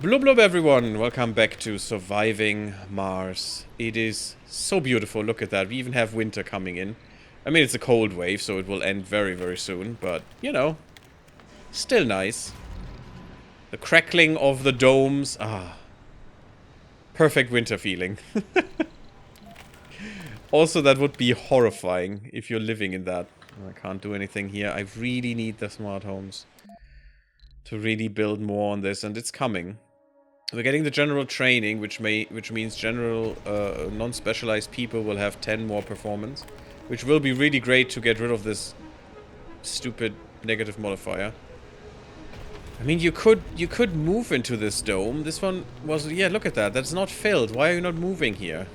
Blub blub everyone, welcome back to Surviving Mars. It is so beautiful, look at that, we even have winter coming in. I mean, it's a cold wave, so it will end very, very soon, but, you know, still nice. The crackling of the domes, perfect winter feeling. Also, that would be horrifying if you're living in that. I can't do anything here, I really need the smart homes to really build more on this, and it's coming. We're getting the general training, which means general non-specialized people will have 10 more performance, which will be really great to get rid of this stupid negative modifier. I mean, you could move into this dome. This one was, yeah, look at that. That's not filled. Why are you not moving here?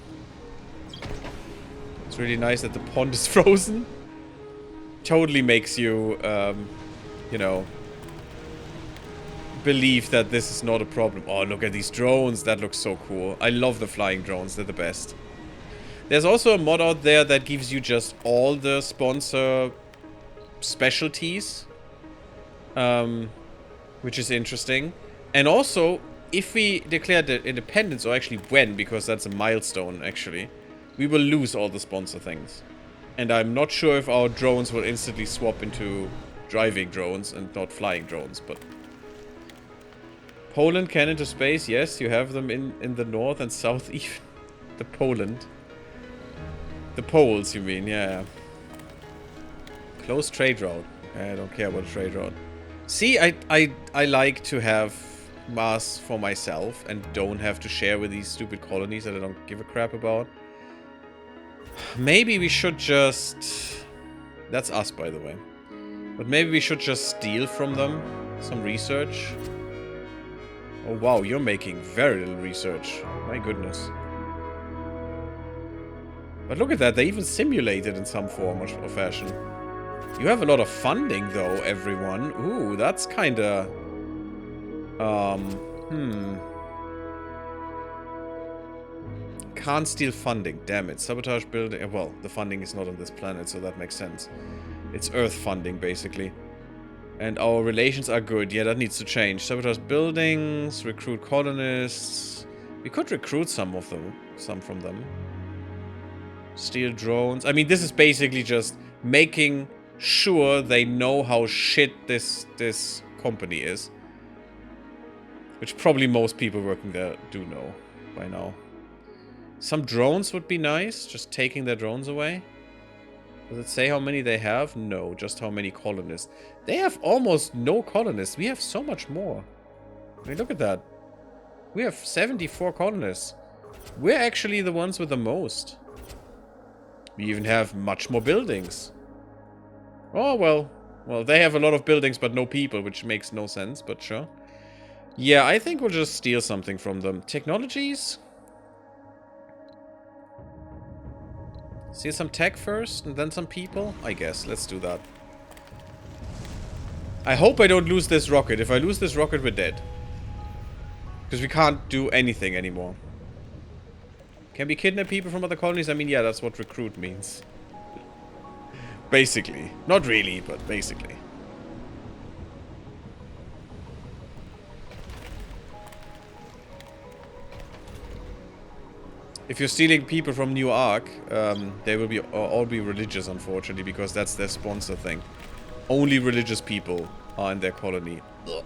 It's really nice that the pond is frozen. Totally makes you, you know, believe that this is not a problem. Oh, look at these drones. That looks so cool. I love the flying drones. They're the best. There's also a mod out there that gives you just all the sponsor specialties, which is interesting. And also, if we declare the independence, or actually when, because that's a milestone, actually, we will lose all the sponsor things. And I'm not sure if our drones will instantly swap into driving drones and not flying drones, but... Poland can into space, yes, you have them in the north and south even. The Poland. The Poles, you mean, yeah. Close trade route. I don't care about a trade route. See, I like to have Mars for myself and don't have to share with these stupid colonies that I don't give a crap about. Maybe we should just... That's us, by the way. But maybe we should just steal from them some research. Oh wow, you're making very little research. My goodness. But look at that, they even simulate it in some form or fashion. You have a lot of funding though, everyone. Ooh, that's kinda... Can't steal funding, damn it. Sabotage building... Well, the funding is not on this planet, so that makes sense. It's Earth funding, basically. And our relations are good. Yeah, that needs to change. Sabotage buildings, recruit colonists. We could recruit some from them. Steal drones. I mean, this is basically just making sure they know how shit this company is. Which probably most people working there do know by now. Some drones would be nice. Just taking their drones away. Does it say how many they have? No, just how many colonists. They have almost no colonists. We have so much more. I mean, look at that. We have 74 colonists. We're actually the ones with the most. We even have much more buildings. Oh, well. Well, they have a lot of buildings, but no people, which makes no sense, but sure. Yeah, I think we'll just steal something from them. Technologies? See some tech first, and then some people? I guess. Let's do that. I hope I don't lose this rocket. If I lose this rocket, we're dead. Because we can't do anything anymore. Can we kidnap people from other colonies? I mean, yeah, that's what recruit means. Basically. Not really, but basically. If you're stealing people from New Ark, they will all be religious, unfortunately, because that's their sponsor thing. Only religious people are in their colony. Ugh.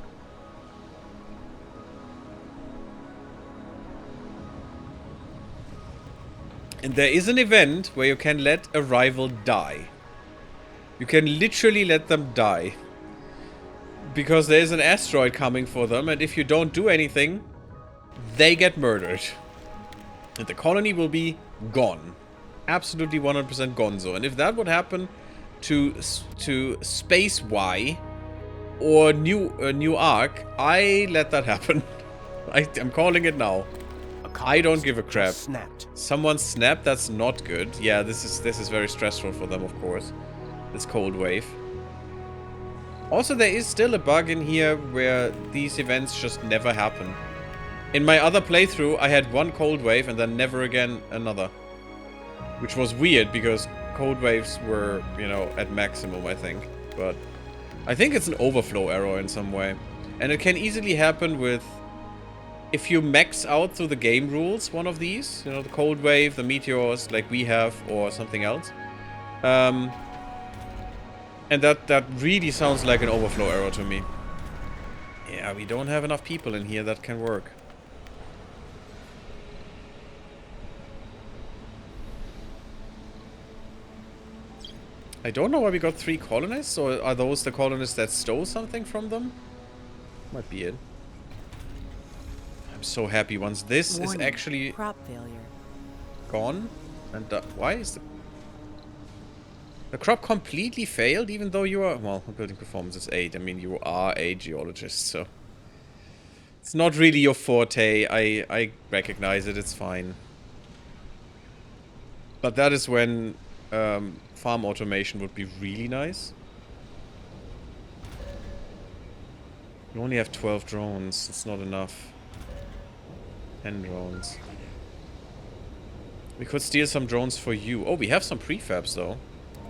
And there is an event where you can let a rival die. You can literally let them die. Because there is an asteroid coming for them, and if you don't do anything, they get murdered. And the colony will be gone. Absolutely 100% gonzo. And if that would happen to Space Y or New Ark, I let that happen. I'm calling it now. I don't give a crap. Someone snapped? That's not good. Yeah, this is very stressful for them, of course. This cold wave. Also, there is still a bug in here where these events just never happen. In my other playthrough, I had one cold wave and then never again another. Which was weird because cold waves were, you know, at maximum, I think. But I think it's an overflow error in some way. And it can easily happen with if you max out through the game rules, one of these, you know, the cold wave, the meteors, like we have, or something else. And that really sounds like an overflow error to me. Yeah, we don't have enough people in here that can work. I don't know why we got 3 colonists, or are those the colonists that stole something from them? Might be it. I'm so happy once this is actually crop failure. Gone. And why is the crop completely failed, even though you are... Well, building performance is 8. I mean, you are a geologist, so... It's not really your forte. I recognize it. It's fine. But that is when farm automation would be really nice. You only have 12 drones. It's not enough. 10 drones. We could steal some drones for you. Oh, we have some prefabs, though.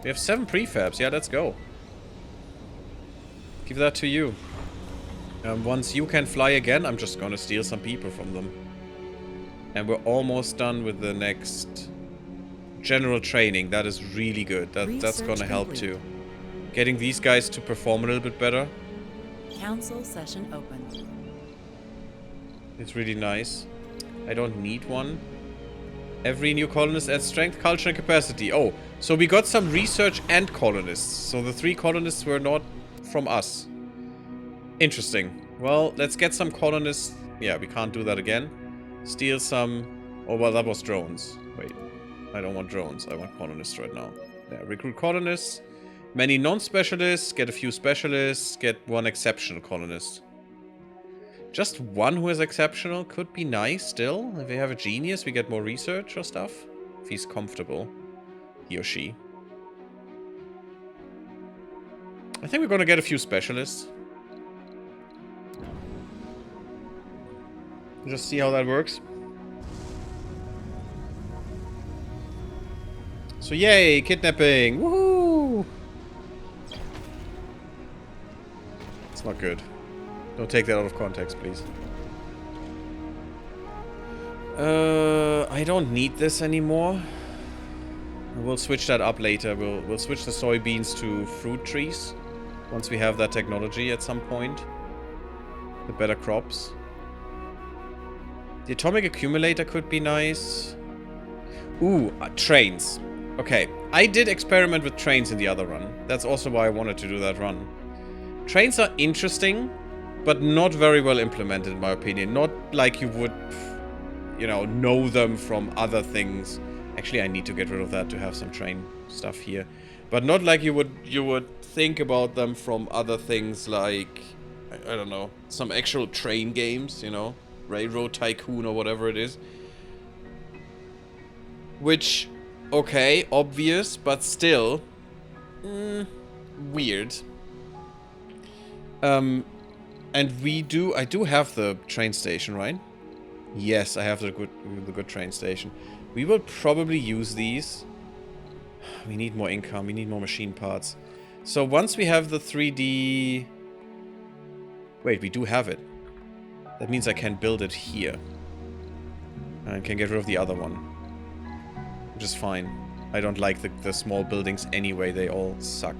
We have 7 prefabs. Yeah, let's go. Give that to you. Once you can fly again, I'm just gonna steal some people from them. And we're almost done with the next general training. That is really good. That's gonna help too. Getting these guys to perform a little bit better. Council session open. It's really nice. I don't need one. Every new colonist adds strength, culture, and capacity. Oh, so we got some research and colonists. So the 3 colonists were not from us. Interesting. Well, let's get some colonists. Yeah, we can't do that again. Steal some... Oh, well, that was drones. Wait. I don't want drones. I want colonists right now. Yeah, recruit colonists. Many non-specialists. Get a few specialists. Get 1 exceptional colonist. Just 1 who is exceptional could be nice still. If we have a genius, we get more research or stuff. If he's comfortable. He or she. I think we're gonna get a few specialists. Just see how that works. So yay, kidnapping! Woohoo! It's not good. Don't take that out of context, please. I don't need this anymore. We'll switch that up later. We'll switch the soybeans to fruit trees once we have that technology at some point. The better crops. The atomic accumulator could be nice. Ooh, trains. Okay, I did experiment with trains in the other run. That's also why I wanted to do that run. Trains are interesting, but not very well implemented in my opinion. Not like you would, you know them from other things. Actually, I need to get rid of that to have some train stuff here. But not like you would think about them from other things like, I don't know, some actual train games, you know? Railroad Tycoon or whatever it is. Which, okay, obvious, but still weird. And I do have the train station, right? Yes, I have the good train station. We will probably use these. We need more income, we need more machine parts. So once we have the 3D... Wait, we do have it. That means I can build it here. And can get rid of the other one. Which is fine. I don't like the small buildings anyway, they all suck.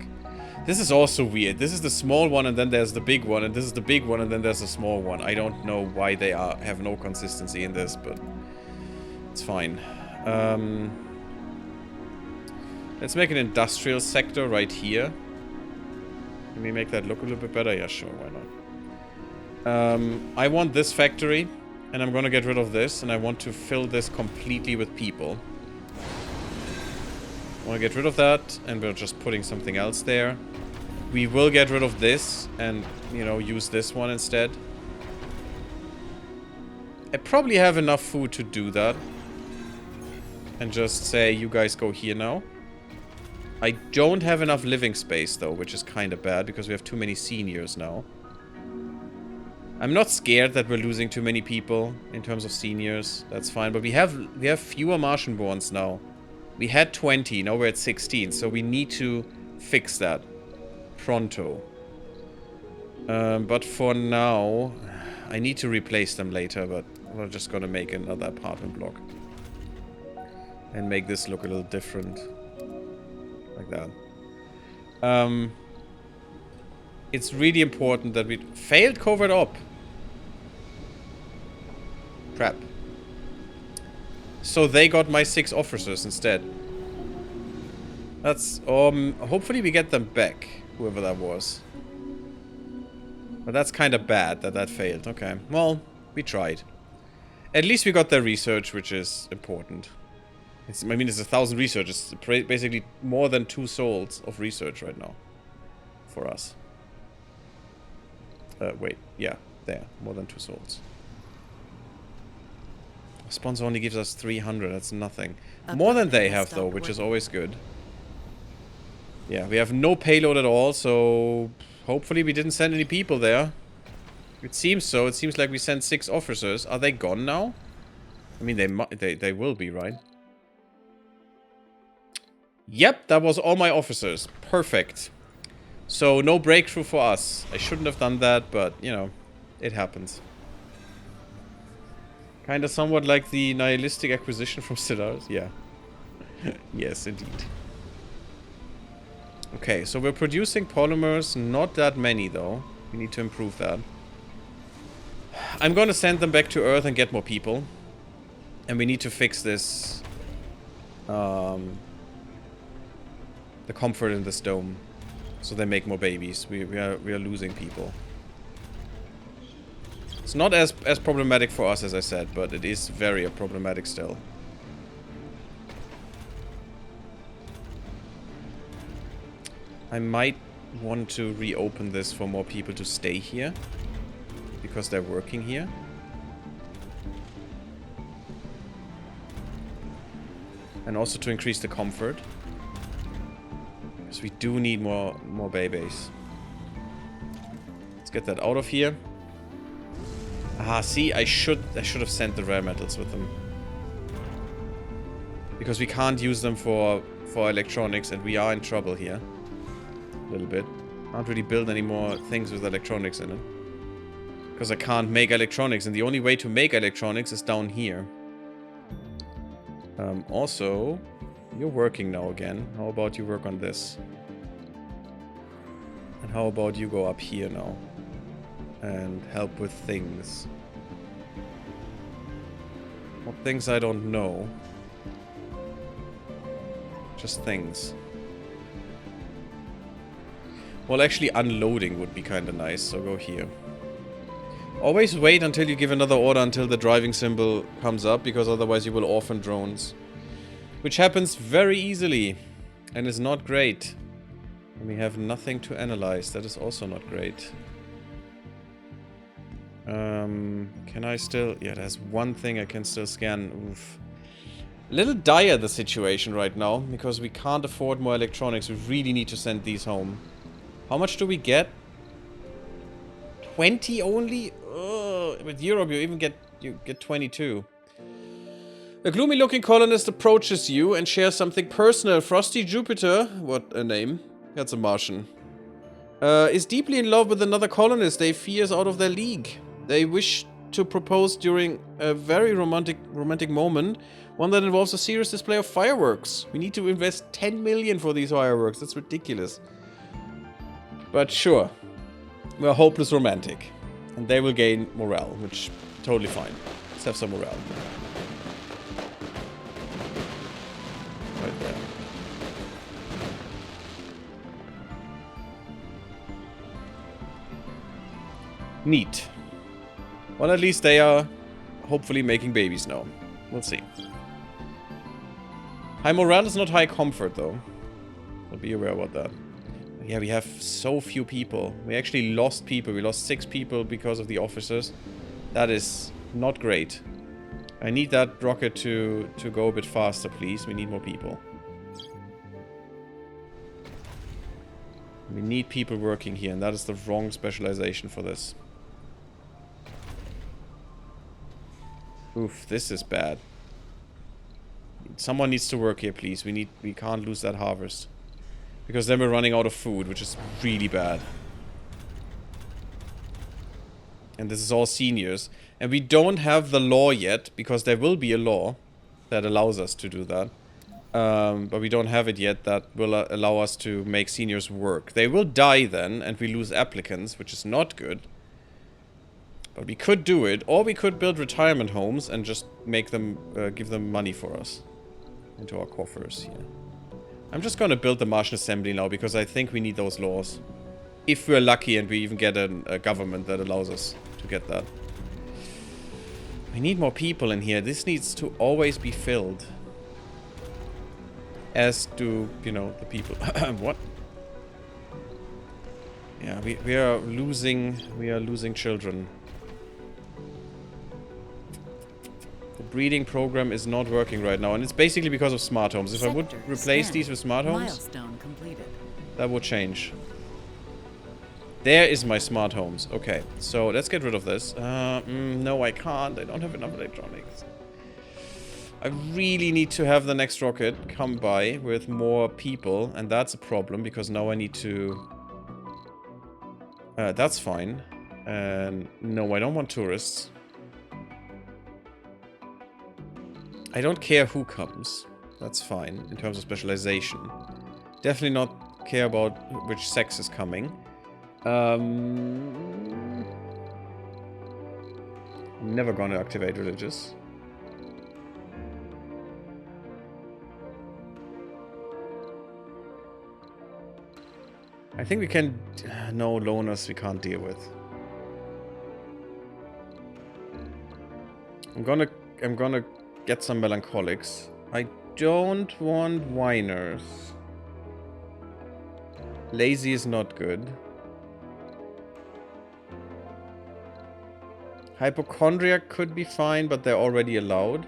This is also weird. This is the small one and then there's the big one, and this is the big one and then there's the small one. I don't know why they have no consistency in this, but it's fine. Let's make an industrial sector right here. Can we make that look a little bit better? Yeah, sure, why not? I want this factory, and I'm gonna get rid of this, and I want to fill this completely with people. I want to get rid of that, and we're just putting something else there. We will get rid of this, and, you know, use this one instead. I probably have enough food to do that. And just say, you guys go here now. I don't have enough living space, though, which is kind of bad, because we have too many seniors now. I'm not scared that we're losing too many people in terms of seniors. That's fine. But we have fewer Martian-borns now. We had 20. Now we're at 16. So we need to fix that. Pronto. But for now, I need to replace them later. But we're just gonna make another apartment block. And make this look a little different. Like that. It's really important that we... Failed covert op! Crap. So they got my 6 officers instead. That's... hopefully we get them back. Whoever that was. But that's kind of bad that that failed. Okay. Well, we tried. At least we got their research, which is important. I mean, it's 1,000 research. It's basically more than 2 souls of research right now. For us. Wait. Yeah. There. More than 2 souls. Sponsor only gives us 300. That's nothing. More than they have, though, which is always good. Yeah, we have no payload at all, so... Hopefully we didn't send any people there. It seems so. It seems like we sent 6 officers. Are they gone now? I mean, they will be, right? Yep, that was all my officers. Perfect. So, no breakthrough for us. I shouldn't have done that, but, you know, it happens. Kind of somewhat like the nihilistic acquisition from Stellaris. Yeah. Yes, indeed. Okay, so we're producing polymers. Not that many, though. We need to improve that. I'm gonna send them back to Earth and get more people. And we need to fix this... the comfort in this dome. So they make more babies. We are losing people. It's not as problematic for us, as I said, but it is very problematic still. I might want to reopen this for more people to stay here. Because they're working here. And also to increase the comfort. Because we do need more babies. Let's get that out of here. Ah, see, I should have sent the rare metals with them. Because we can't use them for electronics, and we are in trouble here. A little bit. Can't really build any more things with electronics in it. Because I can't make electronics, and the only way to make electronics is down here. Also, you're working now again. How about you work on this? And how about you go up here now? And help with things. What things I don't know. Just things. Well, actually unloading would be kind of nice, so go here. Always wait until you give another order until the driving symbol comes up, because otherwise you will orphan drones. Which happens very easily, and is not great. And we have nothing to analyze, that is also not great. Can I still... Yeah, there's one thing I can still scan. Oof. A little dire the situation right now, because we can't afford more electronics. We really need to send these home. How much do we get? 20 only? Ugh. With Europe, you get 22. A gloomy-looking colonist approaches you and shares something personal. Frosty Jupiter, what a name. That's a Martian. Is deeply in love with another colonist they fears out of their league. They wish to propose during a very romantic moment, one that involves a serious display of fireworks. We need to invest 10 million for these fireworks. That's ridiculous. But sure. We're hopeless romantic. And they will gain morale, which totally fine. Let's have some morale. Right there. Neat. Well, at least they are hopefully making babies now. We'll see. High morale is not high comfort, though. So be aware about that. Yeah, we have so few people. We actually lost people. We lost 6 people because of the officers. That is not great. I need that rocket to go a bit faster, please. We need more people. We need people working here, and that is the wrong specialization for this. Oof, this is bad. Someone needs to work here, please. We can't lose that harvest. Because then we're running out of food, which is really bad. And this is all seniors. And we don't have the law yet, because there will be a law that allows us to do that. But we don't have it yet that will allow us to make seniors work. They will die then, and we lose applicants, which is not good. But we could do it, or we could build retirement homes and just make them, give them money for us. Into our coffers here. I'm just gonna build the Martian Assembly now, because I think we need those laws. If we're lucky and we even get a government that allows us to get that. We need more people in here. This needs to always be filled. As do, you know, the people. What? Yeah, we are losing children. The breeding program is not working right now, and it's basically because of smart homes. If I would replace these with smart homes, Milestone completed. that would change. There is my smart homes. Okay, so let's get rid of this. No, I can't. I don't have enough electronics. I really need to have the next rocket come by with more people, and that's a problem, because now I need to... that's fine. And no, I don't want tourists. I don't care who comes. That's fine, in terms of specialization. Definitely not care about which sex is coming. I'm never gonna activate religious. I think we can... no, loners we can't deal with. I'm gonna get some melancholics. I don't want whiners. Lazy is not good. Hypochondriac could be fine, but they're already allowed.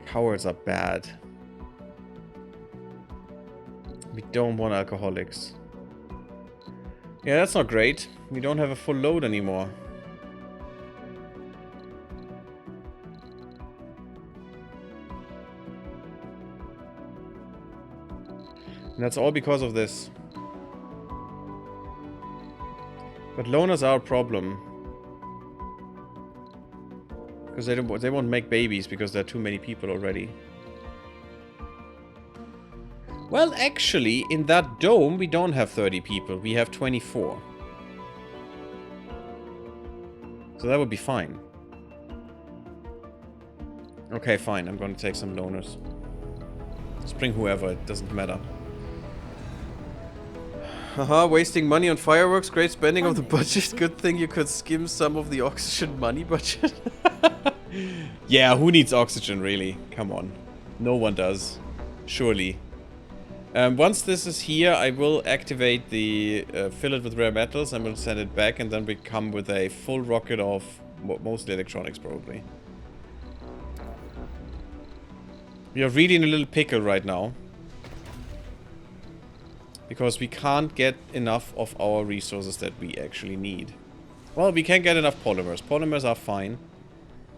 Cowards are bad. We don't want alcoholics. Yeah, that's not great. We don't have a full load anymore. And that's all because of this. But loners are a problem. Because they won't make babies because there are too many people already. Well, actually, in that dome, we don't have 30 people. We have 24. So that would be fine. Okay, fine. I'm going to take some loners. Just bring whoever. It doesn't matter. Haha, wasting money on fireworks. Great spending of the budget. Good thing you could skim some of the oxygen money budget. Yeah, who needs oxygen, really? Come on. No one does. Surely. Once this is here, I will activate the fill it with rare metals and we'll send it back, and then we come with a full rocket of mostly electronics, probably. We are really in a little pickle right now. Because we can't get enough of our resources that we actually need. Well, we can get enough polymers. Polymers are fine.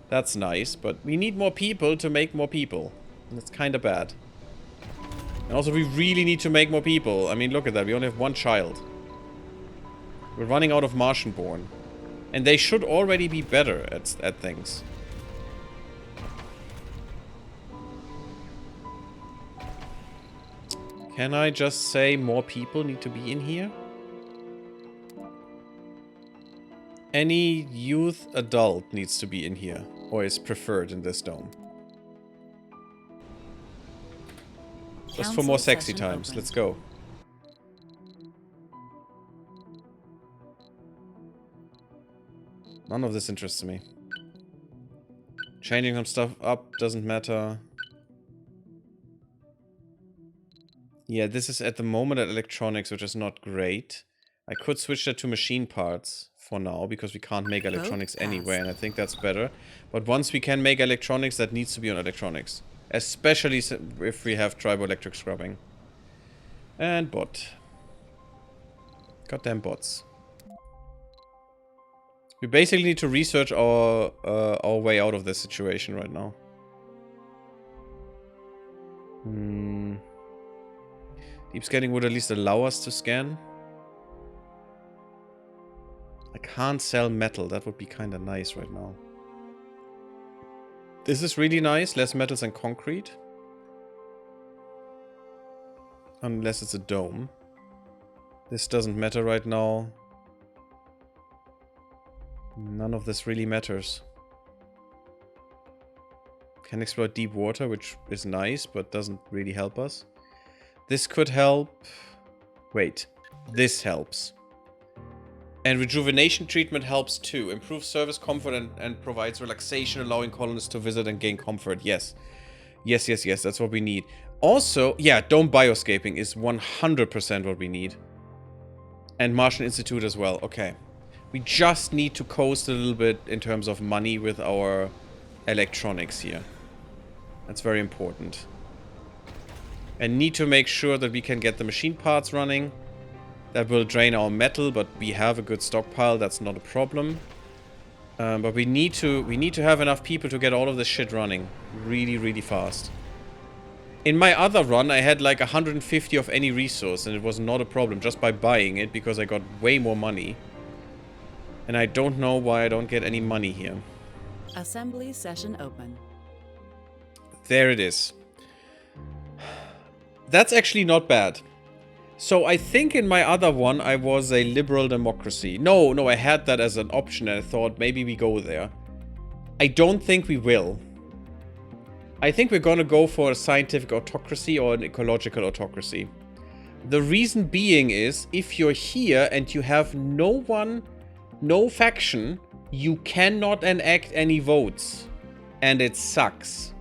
That's nice, but we need more people to make more people. And that's kind of bad. And also, we really need to make more people. I mean, look at that. We only have one child. We're running out of Martian-born. And they should already be better at things. Can I just say more people need to be in here? Any youth adult needs to be in here. Or is preferred in this dome. Just for more sexy times. Let's go. None of this interests me. Changing some stuff up doesn't matter. Yeah, this is at the moment at electronics, which is not great. I could switch that to machine parts for now, because we can't make electronics anywhere, and I think that's better. But once we can make electronics, that needs to be on electronics. Especially if we have triboelectric scrubbing. And bot. Goddamn bots. We basically need to research our way out of this situation right now. Deep scanning would at least allow us to scan. I can't sell metal. That would be kind of nice right now. This is really nice. Less metals and concrete. Unless it's a dome. This doesn't matter right now. None of this really matters. Can exploit deep water, which is nice, but doesn't really help us. This could help. Wait. This helps. And rejuvenation treatment helps too. Improves service comfort and provides relaxation, allowing colonists to visit and gain comfort. Yes. Yes, yes, yes. That's what we need. Also, yeah, dome bioscaping is 100% what we need. And Martian Institute as well. Okay. We just need to coast a little bit in terms of money with our electronics here. That's very important. And need to make sure that we can get the machine parts running. That will drain our metal, but we have a good stockpile. That's not a problem. But we need to have enough people to get all of this shit running really, really fast. In my other run, I had like 150 of any resource, and it was not a problem just by buying it because I got way more money. And I don't know why I don't get any money here. Assembly session open. There it is. That's actually not bad. So I think in my other one I was a liberal democracy. No, I had that as an option and I thought maybe we go there. I don't think we will. I think we're gonna go for a scientific autocracy or an ecological autocracy. The reason being is, if you're here and you have no one, no faction, you cannot enact any votes. And it sucks.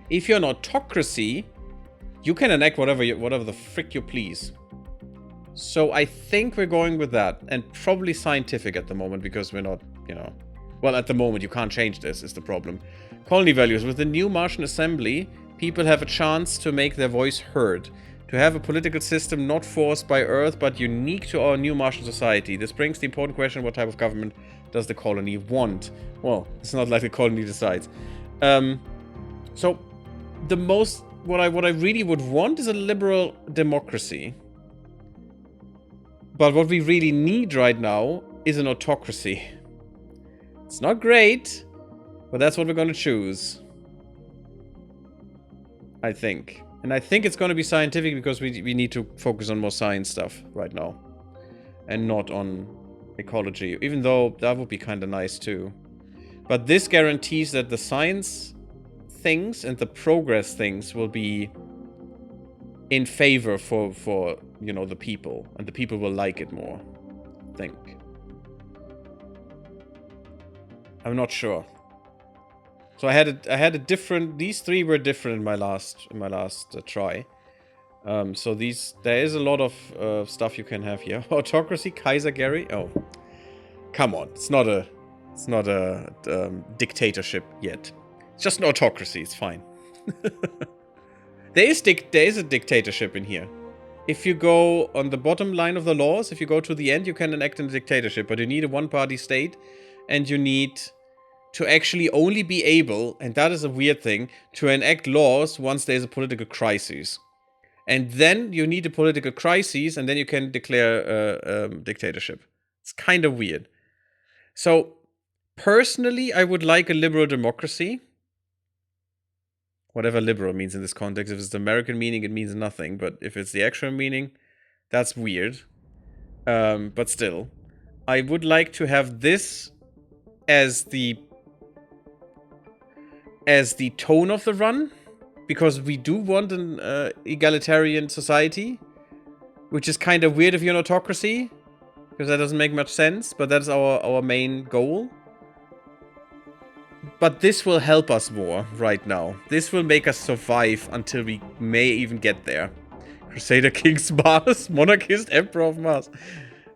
If you're an autocracy, you can enact whatever the frick you please. So I think we're going with that. And probably scientific at the moment, because we're not, you know... Well, at the moment, you can't change this, is the problem. Colony values. With the new Martian Assembly, people have a chance to make their voice heard. To have a political system not forced by Earth, but unique to our new Martian society. This brings the important question, what type of government does the colony want? Well, it's not like the colony decides. So, the most... What I really would want is a liberal democracy. But what we really need right now is an autocracy. It's not great, but that's what we're going to choose. I think. And I think it's going to be scientific because we need to focus on more science stuff right now. And not on ecology. Even though that would be kind of nice too. But this guarantees that the science things and the progress things will be in favor for you know, the people. And the people will like it more. I think. I'm not sure. So I had a different... These three were different in my last try. So there is a lot of stuff you can have here. Autocracy, Kaiser Gary. Oh, come on! It's not a dictatorship yet. It's just an autocracy. It's fine. There is a dictatorship in here. If you go on the bottom line of the laws, if you go to the end, you can enact a dictatorship. But you need a one-party state, and you need to actually only be able, and that is a weird thing, to enact laws once there's a political crisis. And then you need a political crisis, and then you can declare dictatorship. It's kind of weird. So, personally, I would like a liberal democracy. Whatever liberal means in this context. If it's the American meaning, it means nothing. But if it's the actual meaning, that's weird. But still. I would like to have this as the tone of the run. Because we do want an egalitarian society. Which is kind of weird if you're an autocracy. Because that doesn't make much sense. But that's our main goal. But this will help us more right now. This will make us survive until we may even get there. Crusader King's Mars, Monarchist Emperor of Mars.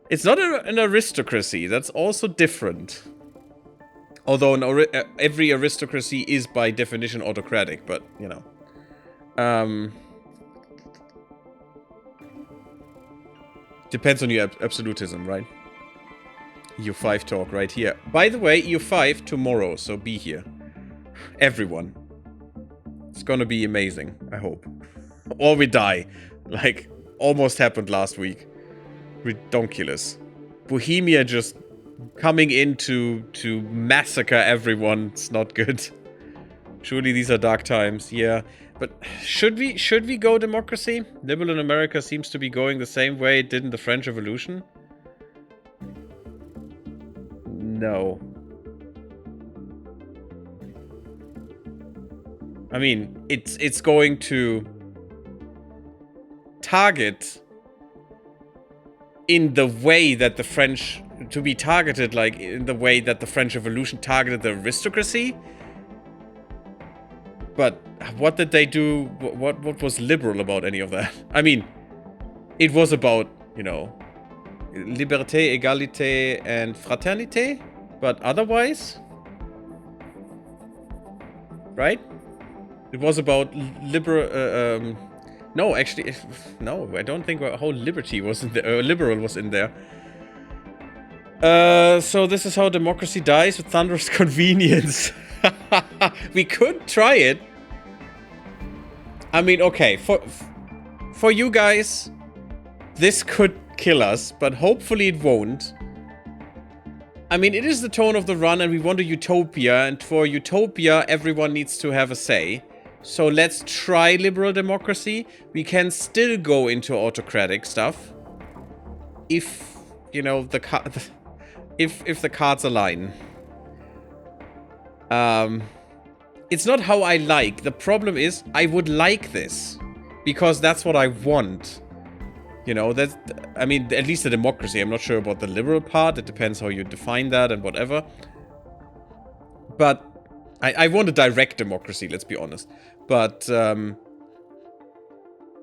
It's not an aristocracy. That's also different. Although every aristocracy is by definition autocratic, but, you know. Depends on your absolutism, right? EU5 talk right here. By the way, EU5 tomorrow, so be here. Everyone. It's gonna be amazing, I hope. Or we die. Like, almost happened last week. Redonkulous. Bohemia just coming in to massacre everyone. It's not good. Truly, these are dark times. Yeah, but should we go democracy? Liberal in America seems to be going the same way it did in the French Revolution. No. I mean, it's going to target in the way that the French, to be targeted like in the way that the French Revolution targeted the aristocracy. But what did they do? What was liberal about any of that? I mean, it was about, you know, liberté, égalité, and fraternité. But otherwise, right? It was about liberal. No, actually, no. I don't think a whole liberty was in there. Liberal was in there. So this is how democracy dies, with thunderous convenience. We could try it. I mean, okay, for you guys, this could kill us, but hopefully it won't. I mean, it is the tone of the run, and we want a utopia, and for utopia, everyone needs to have a say. So let's try liberal democracy. We can still go into autocratic stuff if, you know, if the cards align. It's not how I like. The problem is I would like this because that's what I want. You know, that's, I mean, at least the democracy. I'm not sure about the liberal part. It depends how you define that and whatever. But I want a direct democracy, let's be honest. But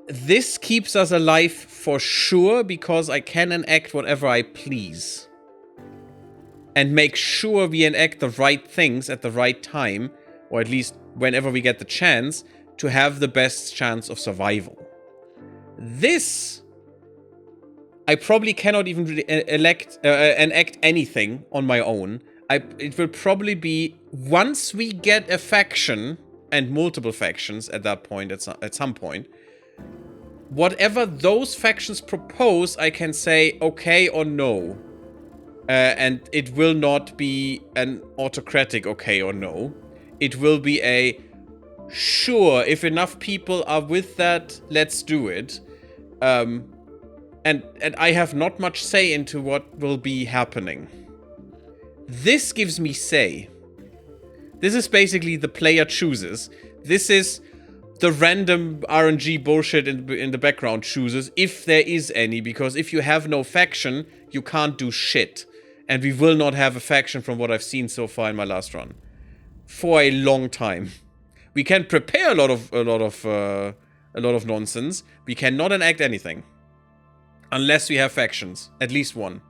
this keeps us alive for sure because I can enact whatever I please. And make sure we enact the right things at the right time, or at least whenever we get the chance, to have the best chance of survival. This, I probably cannot even really enact anything on my own. It will probably be once we get a faction, and multiple factions at that point, at some point, whatever those factions propose, I can say okay or no. And it will not be an autocratic okay or no. It will be a sure, if enough people are with that, let's do it. And I have not much say into what will be happening. This gives me say. This is basically the player chooses. This is the random RNG bullshit in the background chooses, if there is any, because if you have no faction, you can't do shit. And we will not have a faction from what I've seen so far in my last run. For a long time. We can prepare a lot of nonsense. We cannot enact anything. Unless we have factions. At least one.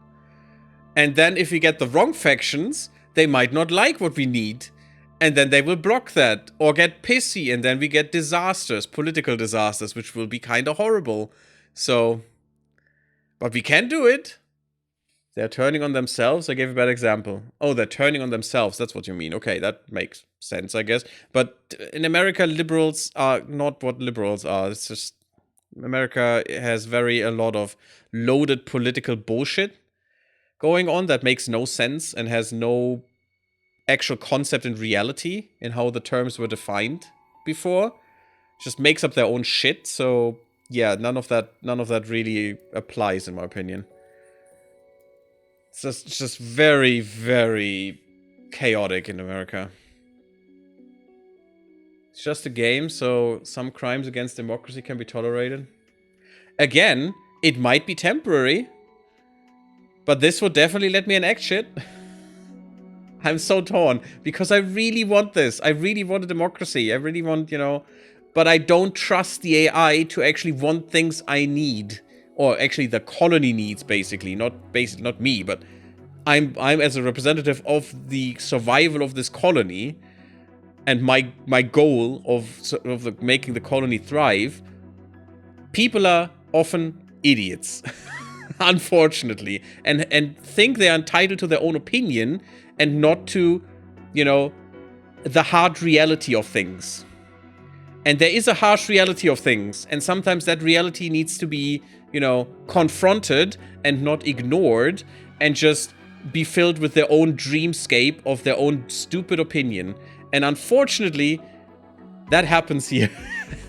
And then if we get the wrong factions, they might not like what we need. And then they will block that. Or get pissy. And then we get disasters. Political disasters. Which will be kind of horrible. So. But we can do it. They're turning on themselves? I gave a bad example. Oh, they're turning on themselves. That's what you mean. Okay, that makes sense, I guess. But in America, liberals are not what liberals are. It's just... America has a lot of loaded political bullshit going on that makes no sense and has no actual concept in reality in how the terms were defined before. Just makes up their own shit. So, yeah, none of that really applies, in my opinion. It's just very, very chaotic in America. It's just a game, so some crimes against democracy can be tolerated. Again, it might be temporary, but this would definitely let me enact shit. I'm so torn, because I really want this. I really want a democracy. I really want, you know... But I don't trust the AI to actually want things I need. Or actually the colony needs, basically. Not me, but I'm as a representative of the survival of this colony and my goal of making the colony thrive. People are often idiots, unfortunately, and think they're entitled to their own opinion and not to, you know, the hard reality of things. And there is a harsh reality of things, and sometimes that reality needs to be, you know, confronted and not ignored, and just be filled with their own dreamscape of their own stupid opinion. And unfortunately, that happens here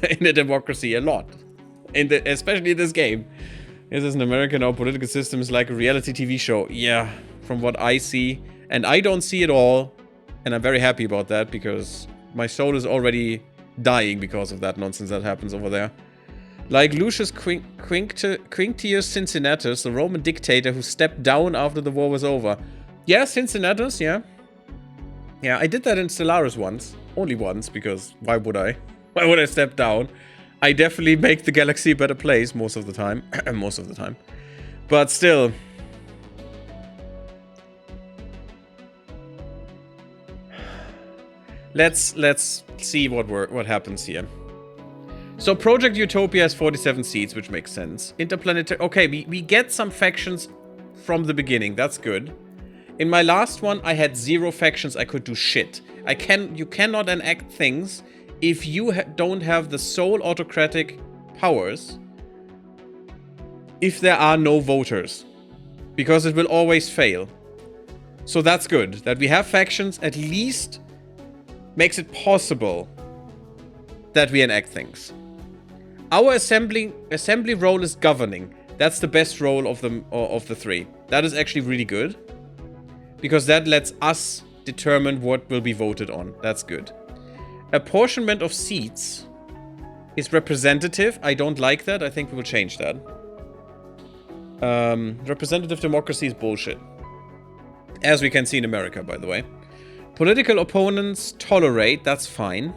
in a democracy a lot. Especially in this game. This is an American, our political system is like a reality TV show. Yeah, from what I see. And I don't see it all. And I'm very happy about that because my soul is already dying because of that nonsense that happens over there. Like Lucius Quinctius Cincinnatus, the Roman dictator who stepped down after the war was over. Yeah, Cincinnatus, yeah. Yeah, I did that in Stellaris once. Only once, because why would I? Why would I step down? I definitely make the galaxy a better place most of the time. Most of the time. But still. Let's see what happens here. So Project Utopia has 47 seats, which makes sense. Interplanetary... Okay, we get some factions from the beginning. That's good. In my last one, I had 0 factions. I could do shit. You cannot enact things if you don't have the sole autocratic powers if there are no voters. Because it will always fail. So that's good. That we have factions at least makes it possible that we enact things. Our assembly role is governing. That's the best role of the 3. That is actually really good. Because that lets us determine what will be voted on. That's good. Apportionment of seats is representative. I don't like that. I think we will change that. Representative democracy is bullshit. As we can see in America, by the way. Political opponents tolerate. That's fine.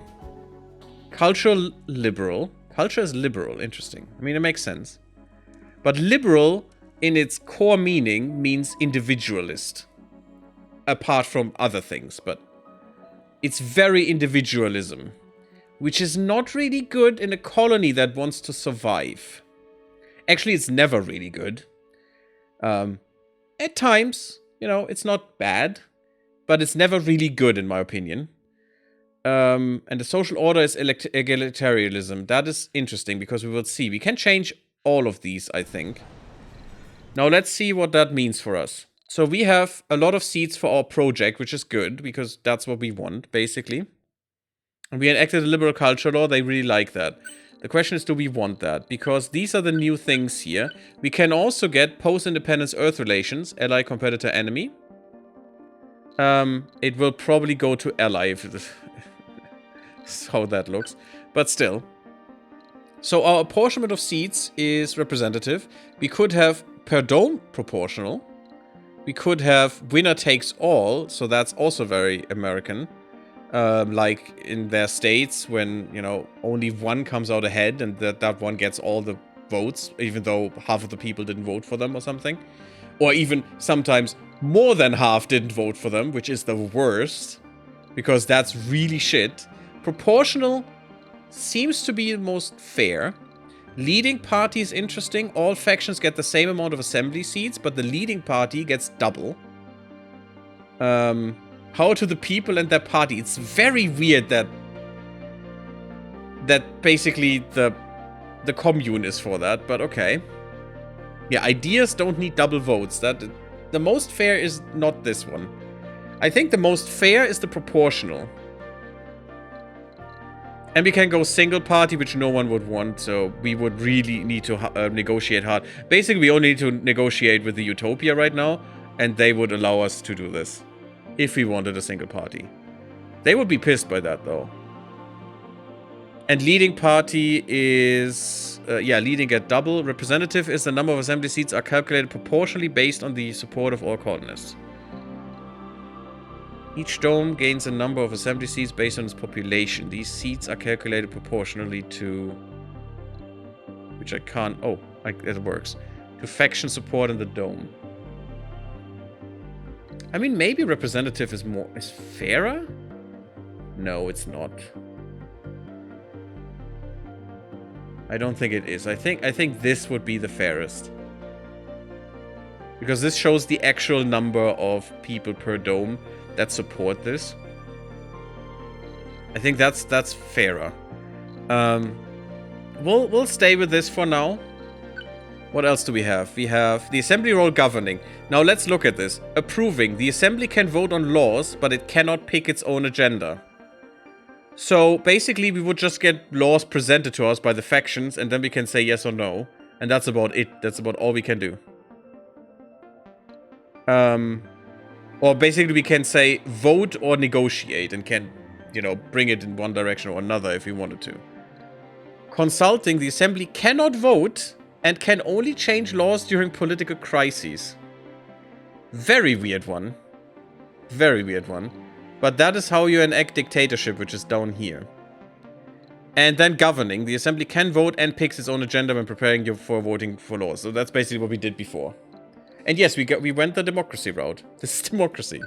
Cultural liberal. Culture is liberal. Interesting. I mean, it makes sense. But liberal, in its core meaning, means individualist. Apart from other things, but it's very individualism, which is not really good in a colony that wants to survive. Actually, it's never really good. At times, you know, it's not bad, but it's never really good in my opinion. And the social order is egalitarianism. That is interesting because we will see. We can change all of these, I think. Now let's see what that means for us. So we have a lot of seats for our project, which is good, because that's what we want, basically. And we enacted a liberal culture law, they really like that. The question is, do we want that? Because these are the new things here. We can also get post-independence Earth relations, ally, competitor, enemy. It will probably go to ally, if that's how that looks. But still. So our apportionment of seats is representative. We could have per dome proportional. We could have winner takes all, so that's also very American. Like in their states when, you know, only one comes out ahead and that one gets all the votes, even though half of the people didn't vote for them or something. Or even sometimes more than half didn't vote for them, which is the worst. Because that's really shit. Proportional seems to be the most fair. Leading party is interesting. All factions get the same amount of assembly seats, but the leading party gets double. How to the people and their party. It's very weird that basically the commune is for that, but okay. Yeah, ideas don't need double votes. The most fair is not this one. I think the most fair is the proportional. And we can go single party, which no one would want, so we would really need to negotiate hard. Basically, we only need to negotiate with the Utopia right now, and they would allow us to do this. If we wanted a single party. They would be pissed by that, though. And leading party is... yeah, leading at double. Representative is the number of assembly seats are calculated proportionally based on the support of all colonists. Each dome gains a number of assembly seats based on its population. These seats are calculated proportionally to... Which I can't... Oh, it works. To faction support in the dome. I mean, maybe representative is fairer? No, it's not. I don't think it is. I think this would be the fairest. Because this shows the actual number of people per dome that support this. I think that's fairer. We'll stay with this for now. What else do we have? We have the assembly role governing. Now let's look at this. Approving. The assembly can vote on laws, but it cannot pick its own agenda. So basically we would just get laws presented to us by the factions, and then we can say yes or no. And that's about it. That's about all we can do. Or basically we can say vote or negotiate, and can, you know, bring it in one direction or another if we wanted to. Consulting. The assembly cannot vote and can only change laws during political crises. Very weird one. Very weird one. But that is how you enact dictatorship, which is down here. And then governing. The assembly can vote and picks its own agenda when preparing you for voting for laws. So that's basically what we did before. And yes, we went the democracy route. This is democracy.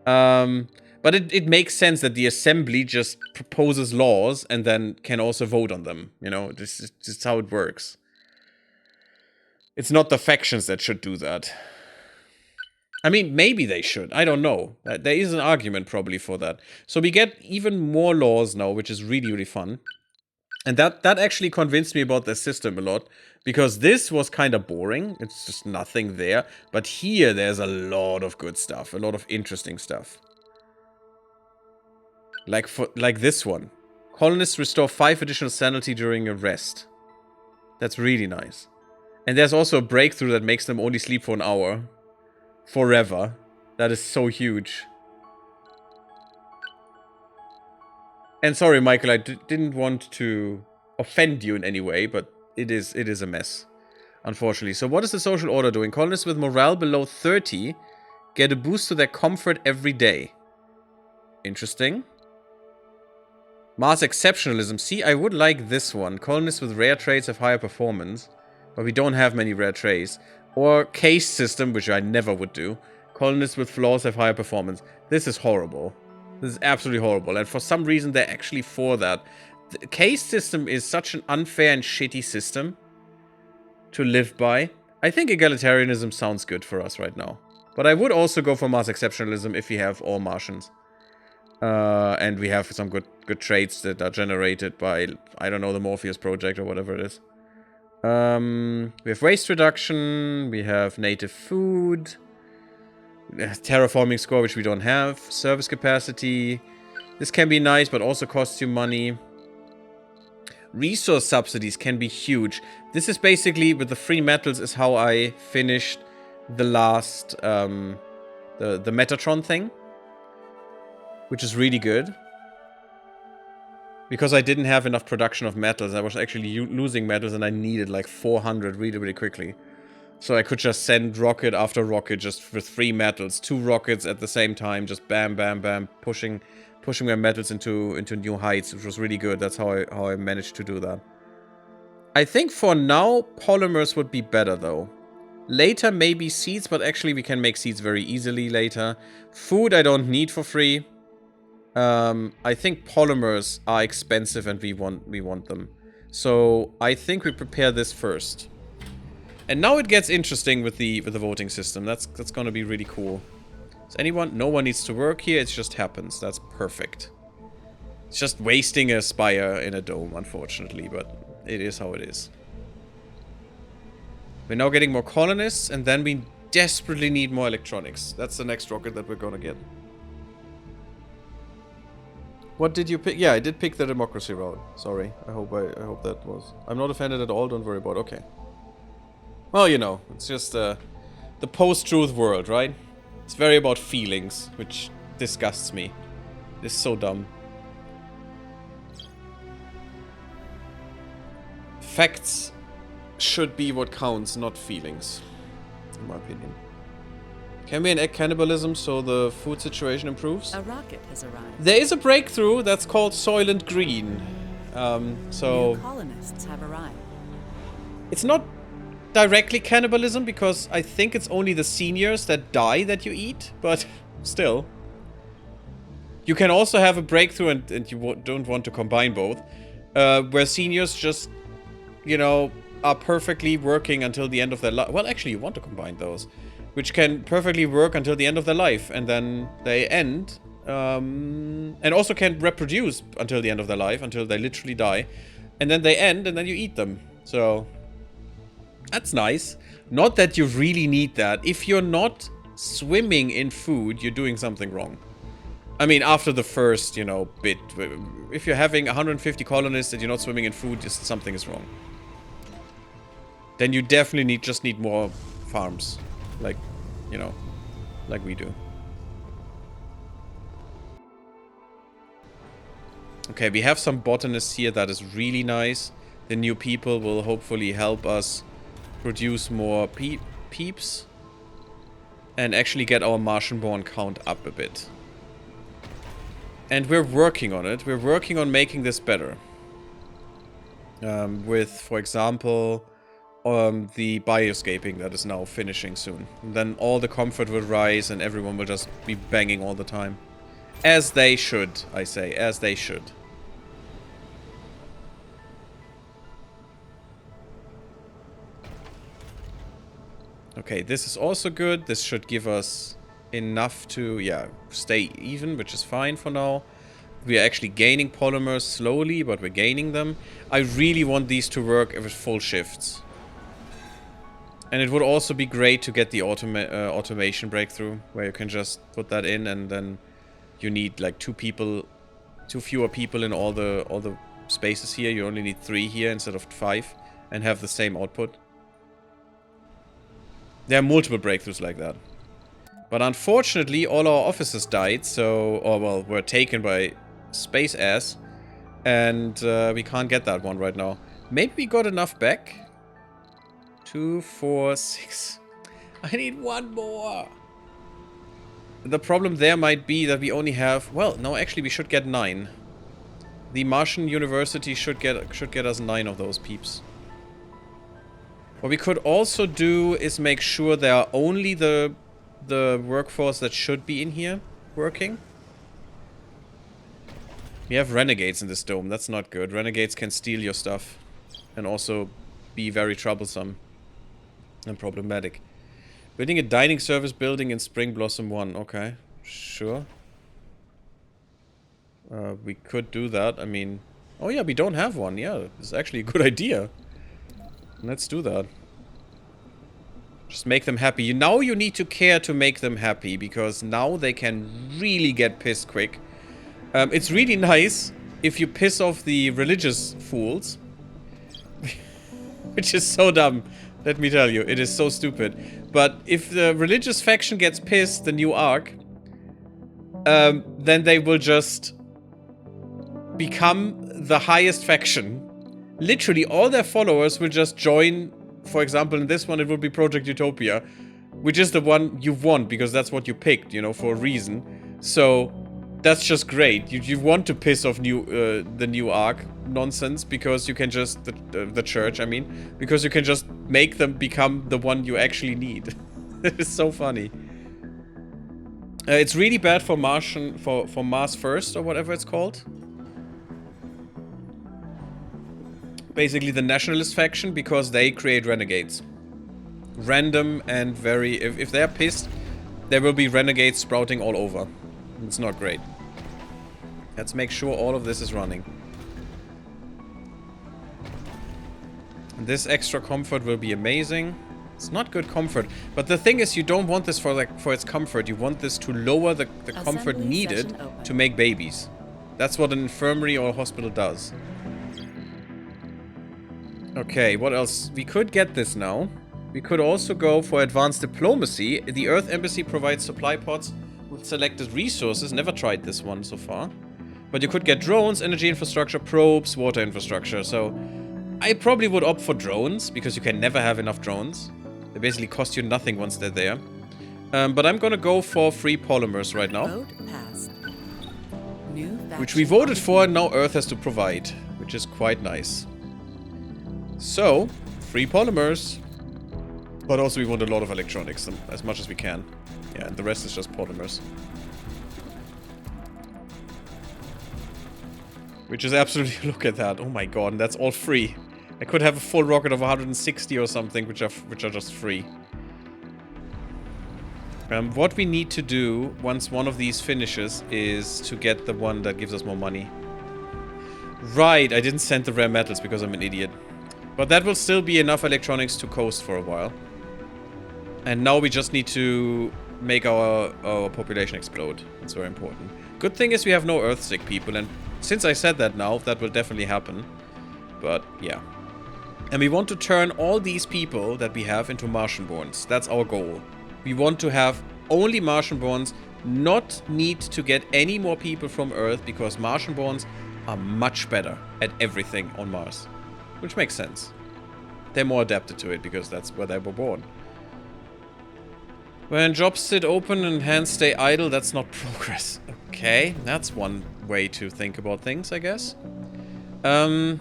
But it makes sense that the assembly just proposes laws and then can also vote on them. You know, this is just how it works. It's not the factions that should do that. I mean, maybe they should. I don't know. There is an argument probably for that. So we get even more laws now, which is really, really fun. And that actually convinced me about the system a lot. Because this was kind of boring. It's just nothing there. But here, there's a lot of good stuff. A lot of interesting stuff. Like this one. Colonists restore 5 additional sanity during a rest. That's really nice. And there's also a breakthrough that makes them only sleep for an hour. Forever. That is so huge. And sorry, Michael, I didn't want to offend you in any way, but it is a mess. Unfortunately. So what is the social order doing? Colonists with morale below 30 get a boost to their comfort every day. Interesting. Mass exceptionalism. See, I would like this one. Colonists with rare traits have higher performance. But we don't have many rare traits. Or case system, which I never would do. Colonists with flaws have higher performance. This is horrible. This is absolutely horrible. And for some reason, they're actually for that. The case system is such an unfair and shitty system to live by. I think egalitarianism sounds good for us right now. But I would also go for mass exceptionalism if we have all Martians. And we have some good traits that are generated by, I don't know, the Morpheus project or whatever it is. We have waste reduction, we have native food, terraforming score, which we don't have, service capacity. This can be nice, but also costs you money. Resource subsidies can be huge. This is basically, with the free metals, is how I finished the last, the Metatron thing. Which is really good. Because I didn't have enough production of metals. I was actually losing metals and I needed like 400 really, really quickly. So I could just send rocket after rocket just with 3 metals. 2 rockets at the same time. Just bam, bam, bam. Pushing my metals into new heights. Which was really good. That's how I managed to do that. I think for now, polymers would be better though. Later, maybe seeds. But actually, we can make seeds very easily later. Food I don't need for free. I think polymers are expensive and we want them. So I think we prepare this first. And now it gets interesting with the voting system. That's gonna be really cool. Does anyone? No one needs to work here. It just happens. That's perfect. It's just wasting a spire in a dome, unfortunately, but it is how it is. We're now getting more colonists, and then we desperately need more electronics. That's the next rocket that we're gonna get. What did you pick? Yeah, I did pick the democracy route. Sorry. I hope that was... I'm not offended at all. Don't worry about it. Okay. Well, you know, it's just the post-truth world, right? It's very about feelings, which disgusts me. It's so dumb. Facts should be what counts, not feelings. In my opinion. Can we enact cannibalism so the food situation improves? A rocket has arrived. There is a breakthrough that's called Soylent Green. So... New colonists have arrived. It's not directly cannibalism, because I think it's only the seniors that die that you eat, but still. You can also have a breakthrough, and you don't want to combine both, where seniors just, you know, are perfectly working until the end of their life. Well, actually, you want to combine those. Which can perfectly work until the end of their life, and then they end, and also can reproduce until the end of their life, until they literally die, and then they end, and then you eat them. So, That's nice. Not that you really need that. If you're not swimming in food, you're doing something wrong. I mean, after the first, you know, bit. If you're having 150 colonists and you're not swimming in food, just something is wrong. Then you definitely just need more farms. Like, you know, like we do. Okay, we have some botanists here. That is really nice. The new people will hopefully help us produce more peeps. And actually get our Martian-born count up a bit. And we're working on it. We're working on making this better. With, for example, the bioscaping that is now finishing soon. And then all the comfort will rise and everyone will just be banging all the time. As they should, I say. As they should. Okay, this is also good. This should give us enough to, yeah, stay even, which is fine for now. We are actually gaining polymers slowly, but we're gaining them. I really want these to work with full shifts. And it would also be great to get the automation breakthrough, where you can just put that in and then you need like two fewer people in all the spaces here. You only need 3 here instead of 5 and have the same output. There are multiple breakthroughs like that. But unfortunately, all our officers died, so... Or, well, were taken by space ass. And we can't get that one right now. Maybe we got enough back? 2, 4, 6... I need 1 more! The problem there might be that we only have... Well, no, actually we should get 9. The Martian University should get us 9 of those peeps. What we could also do is make sure there are only the workforce that should be in here working. We have renegades in this dome. That's not good. Renegades can steal your stuff and also be very troublesome and problematic. Building a dining service building in Spring Blossom 1. Okay, sure. We could do that. I mean... Oh yeah, we don't have one. Yeah, it's actually a good idea. Let's do that. Just make them happy. Now you need to care to make them happy, because now they can really get pissed quick. It's really nice if you piss off the religious fools. Which is so dumb, let me tell you. It is so stupid. But if the religious faction gets pissed, the new arc, then they will just become the highest faction. Literally, all their followers will just join. For example, in this one, it will be Project Utopia, which is the one you want, because that's what you picked, you know, for a reason. So, that's just great. You want to piss off the new arc nonsense, because you can just... The church, I mean. Because you can just make them become the one you actually need. It's so funny. It's really bad for Martian... For Mars First, or whatever it's called. Basically the nationalist faction, because they create renegades. Random and very... If they're pissed, there will be renegades sprouting all over. It's not great. Let's make sure all of this is running. And this extra comfort will be amazing. It's not good comfort. But the thing is, you don't want this for its comfort. You want this to lower the comfort needed to make babies. That's what an infirmary or a hospital does. Okay, what else? We could get this now. We could also go for advanced diplomacy. The Earth Embassy provides supply pods with selected resources. Never tried this one so far. But you could get drones, energy infrastructure, probes, water infrastructure. So I probably would opt for drones, because you can never have enough drones. They basically cost you nothing once they're there. But I'm gonna go for free polymers right now. Vote passed. New which we voted for, and now Earth has to provide. Which is quite nice. So, free polymers. But also we want a lot of electronics, as much as we can. Yeah, and the rest is just polymers. Which is absolutely... Look at that. Oh my god, and that's all free. I could have a full rocket of 160 or something, which are just free. What we need to do, once one of these finishes, is to get the one that gives us more money. Right, I didn't send the rare metals because I'm an idiot. But that will still be enough electronics to coast for a while. And now we just need to make our population explode. That's very important. Good thing is we have no Earthsick people, and since I said that now, that will definitely happen. But, yeah. And we want to turn all these people that we have into Martian-borns. That's our goal. We want to have only Martian-borns, not need to get any more people from Earth, because Martian-borns are much better at everything on Mars. Which makes sense. They're more adapted to it, because that's where they were born. When jobs sit open and hands stay idle, that's not progress. Okay, that's one way to think about things, I guess. There's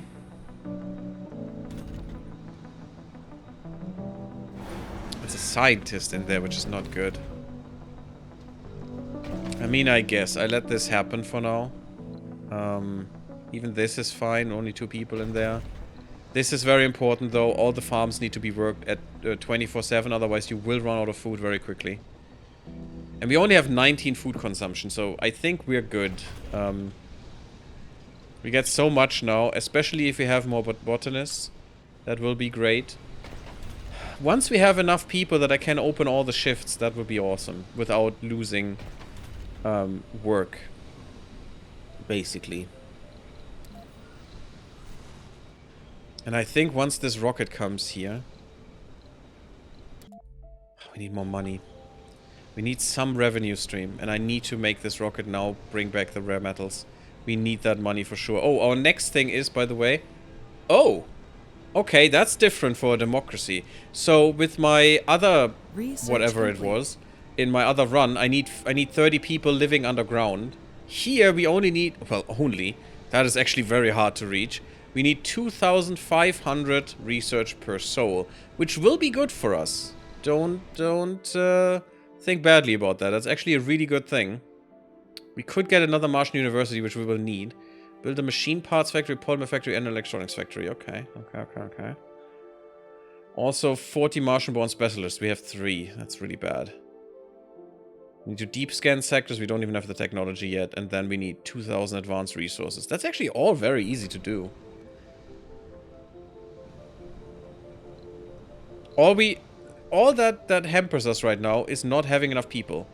a scientist in there, which is not good. I mean, I guess. I let this happen for now. Even this is fine. Only 2 people in there. This is very important, though. All the farms need to be worked at 24/7. Otherwise, you will run out of food very quickly. And we only have 19 food consumption, so I think we're good. We get so much now, especially if we have more botanists. That will be great. Once we have enough people that I can open all the shifts, that would be awesome. Without losing work, basically. And I think once this rocket comes here... we need more money. We need some revenue stream. And I need to make this rocket now bring back the rare metals. We need that money for sure. Oh, our next thing is, by the way... oh! Okay, that's different for a democracy. So, with my other... whatever it was... in my other run, I need 30 people living underground. Here, we only need... well, only. That is actually very hard to reach. We need 2,500 research per soul, which will be good for us. Don't think badly about that. That's actually a really good thing. We could get another Martian university, which we will need. Build a machine parts factory, polymer factory, and an electronics factory. Okay. Also, 40 Martian-born specialists. We have 3. That's really bad. We need to deep scan sectors. We don't even have the technology yet. And then we need 2,000 advanced resources. That's actually all very easy to do. All that hampers us right now is not having enough people.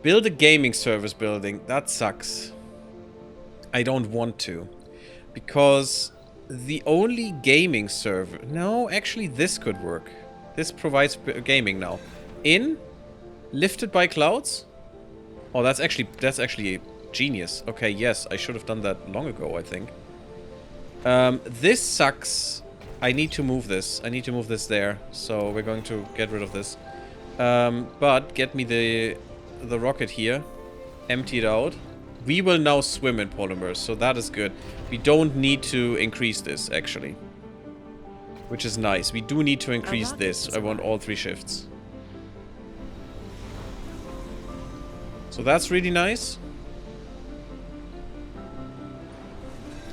Build a gaming service building. That sucks. I don't want to. Because the only gaming server... no, actually this could work. This provides gaming now. Lifted by clouds? Oh, that's actually genius. Okay, yes, I should have done that long ago, I think. This sucks. I need to move this. I need to move this there. So we're going to get rid of this. But get me the rocket here. Empty it out. We will now swim in polymers, so that is good. We don't need to increase this, actually. Which is nice. We do need to increase this. I want all 3 shifts. So that's really nice.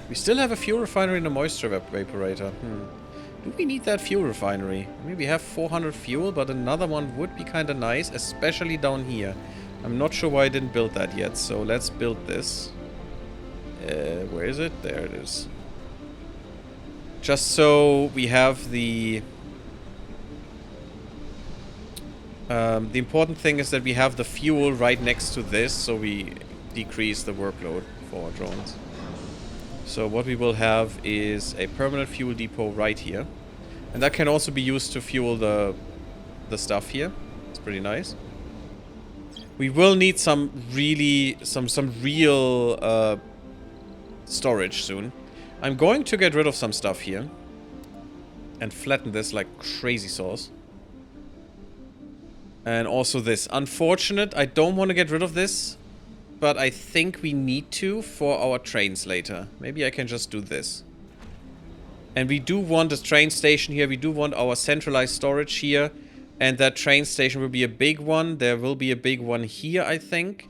We still have a fuel refinery and a moisture evaporator. Do we need that fuel refinery? I mean, we have 400 fuel, but another one would be kind of nice, especially down here. I'm not sure why I didn't build that yet, so let's build this. Where is it? There it is. Just so we have the important thing is that we have the fuel right next to this, so we decrease the workload for our drones. So what we will have is a permanent fuel depot right here. And that can also be used to fuel the stuff here. It's pretty nice. We will need some real storage soon. I'm going to get rid of some stuff here. And flatten this like crazy sauce. And also this. Unfortunate, I don't want to get rid of this. But I think we need to for our trains later. Maybe I can just do this. And we do want a train station here. We do want our centralized storage here. And that train station will be a big one. There will be a big one here, I think.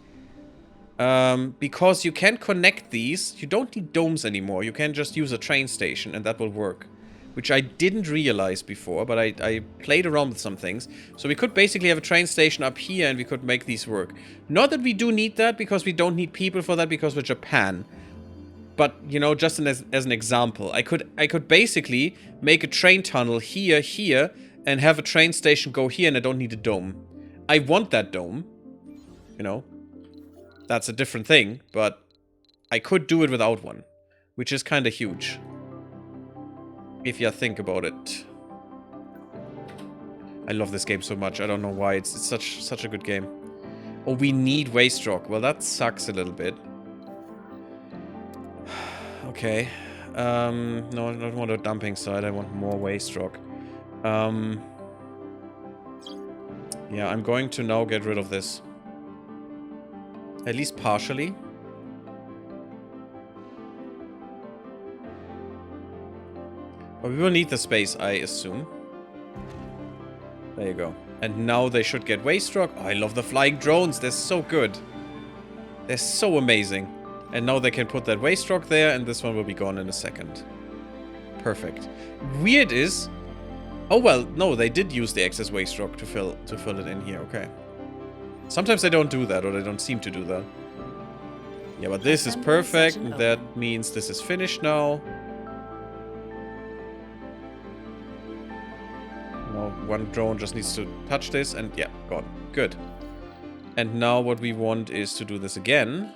Because you can connect these. You don't need domes anymore. You can just use a train station and that will work. Which I didn't realize before, but I played around with some things. So we could basically have a train station up here and we could make these work. Not that we do need that, because we don't need people for that, because we're Japan. But, you know, just as an example, I could basically make a train tunnel here, here, and have a train station go here, and I don't need a dome. I want that dome. You know, that's a different thing, but I could do it without one, which is kind of huge. If you think about it. I love this game so much. I don't know why. It's such a good game. Oh, we need waste rock. Well, that sucks a little bit. Okay. No, I don't want a dumping site. I want more waste rock. Yeah, I'm going to now get rid of this. At least partially. But we will need the space, I assume. There you go. And now they should get waste rock. Oh, I love the flying drones. They're so good. They're so amazing. And now they can put that waste rock there, and this one will be gone in a second. Perfect. Weird is... Oh, well, no, they did use the excess waste rock to fill it in here. Okay. Sometimes they don't do that, or they don't seem to do that. Yeah, but this is perfect. And that means this is finished now. Now, one drone just needs to touch this, and yeah, gone. Good. And now what we want is to do this again.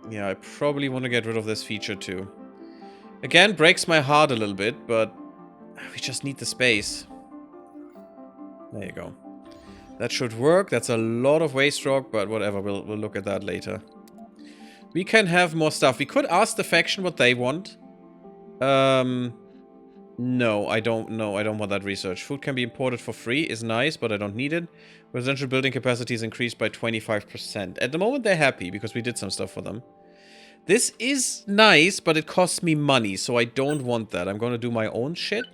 Yeah, I probably want to get rid of this feature too. Again, breaks my heart a little bit, but we just need the space. There you go. That should work. That's a lot of waste rock, but whatever. We'll look at that later. We can have more stuff. We could ask the faction what they want. No, I don't know. I don't want that research. Food can be imported for free. Is nice, but I don't need it. Residential building capacity is increased by 25%. At the moment, they're happy because we did some stuff for them. This is nice, but it costs me money, so I don't want that. I'm going to do my own shit.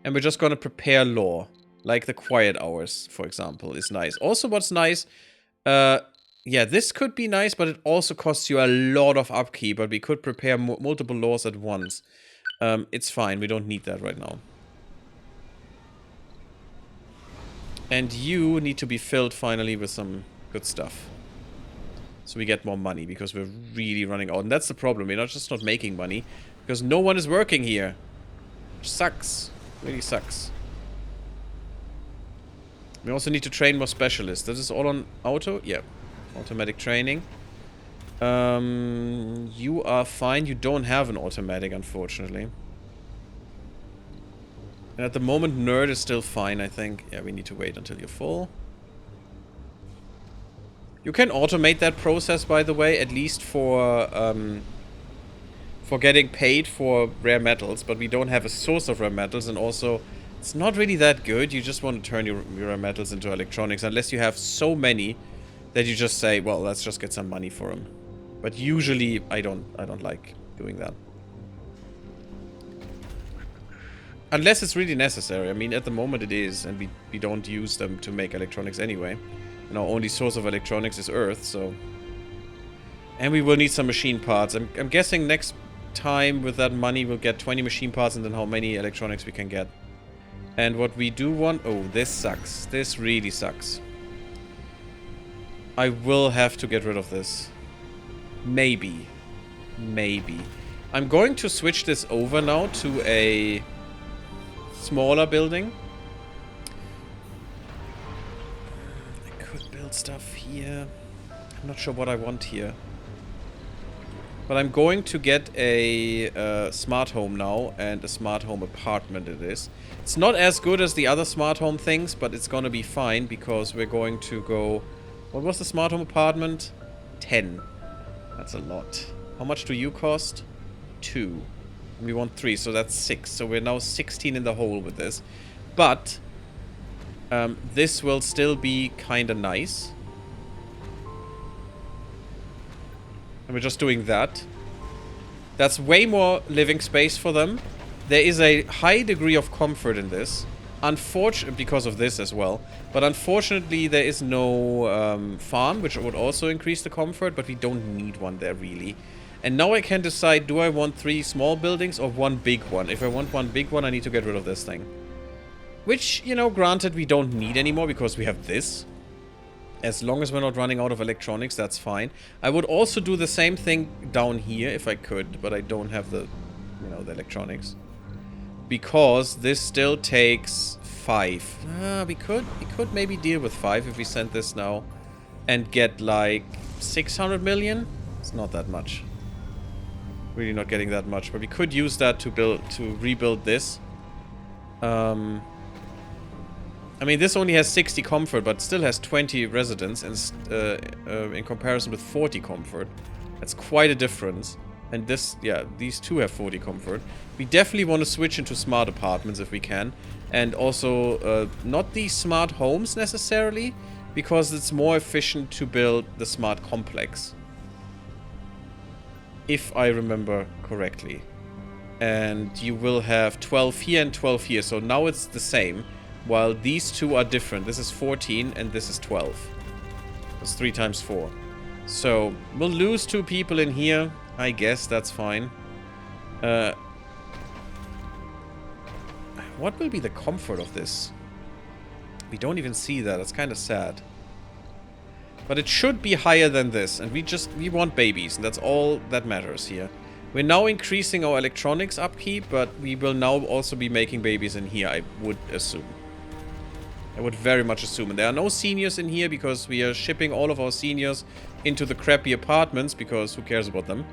And we're just going to prepare lore. Like the quiet hours, for example, is nice. Also, what's nice... yeah, this could be nice, but it also costs you a lot of upkeep. But we could prepare multiple laws at once. It's fine. We don't need that right now. And you need to be filled finally with some good stuff. So we get more money because we're really running out. And that's the problem. We're not making money because no one is working here. Which sucks. Really sucks. We also need to train more specialists. This is all on auto? Yeah. Automatic training. You are fine. You don't have an automatic, unfortunately. And at the moment, nerd is still fine, I think. Yeah, we need to wait until you're full. You can automate that process, by the way, at least for getting paid for rare metals. But we don't have a source of rare metals, and also, it's not really that good. You just want to turn your rare metals into electronics, unless you have so many that you just say, well, let's just get some money for them. But usually, I don't like doing that. Unless it's really necessary. I mean, at the moment it is, and we don't use them to make electronics anyway. And our only source of electronics is Earth, so... And we will need some machine parts. I'm guessing next time with that money we'll get 20 machine parts and then how many electronics we can get. And what we do want... Oh, this sucks. This really sucks. I will have to get rid of this. Maybe. Maybe. I'm going to switch this over now to a smaller building. I could build stuff here. I'm not sure what I want here. But I'm going to get a smart home now, and a smart home apartment it is. It's not as good as the other smart home things, but it's gonna be fine because we're going to go... What was the smart home apartment? 10. That's a lot. How much do you cost? 2. And we want 3, so that's 6. So we're now 16 in the hole with this. But this will still be kind of nice. And we're just doing that. That's way more living space for them. There is a high degree of comfort in this. Unfortunately, because of this as well. But unfortunately, there is no farm, which would also increase the comfort. But we don't need one there, really. And now I can decide, do I want 3 small buildings or 1 big one? If I want 1 big one, I need to get rid of this thing. Which, you know, granted, we don't need anymore because we have this. As long as we're not running out of electronics, that's fine. I would also do the same thing down here if I could, but I don't have the, you know, the electronics. Because this still takes 5. We could maybe deal with 5 if we send this now and get like 600 million. It's not that much. Really not getting that much, but we could use that to rebuild this. I mean, this only has 60 comfort, but still has 20 residence and in comparison with 40 comfort. That's quite a difference. And this, yeah, these two have 40 comfort. We definitely want to switch into smart apartments if we can. And also, not these smart homes necessarily, because it's more efficient to build the smart complex. If I remember correctly. And you will have 12 here and 12 here. So now it's the same. While these two are different. This is 14 and this is 12. That's 3 times 4. So, we'll lose 2 people in here. I guess that's fine. What will be the comfort of this? We don't even see that. It's kind of sad. But it should be higher than this. And we want babies. And that's all that matters here. We're now increasing our electronics upkeep. But we will now also be making babies in here, I would assume. I would very much assume. And there are no seniors in here because we are shipping all of our seniors into the crappy apartments because who cares about them?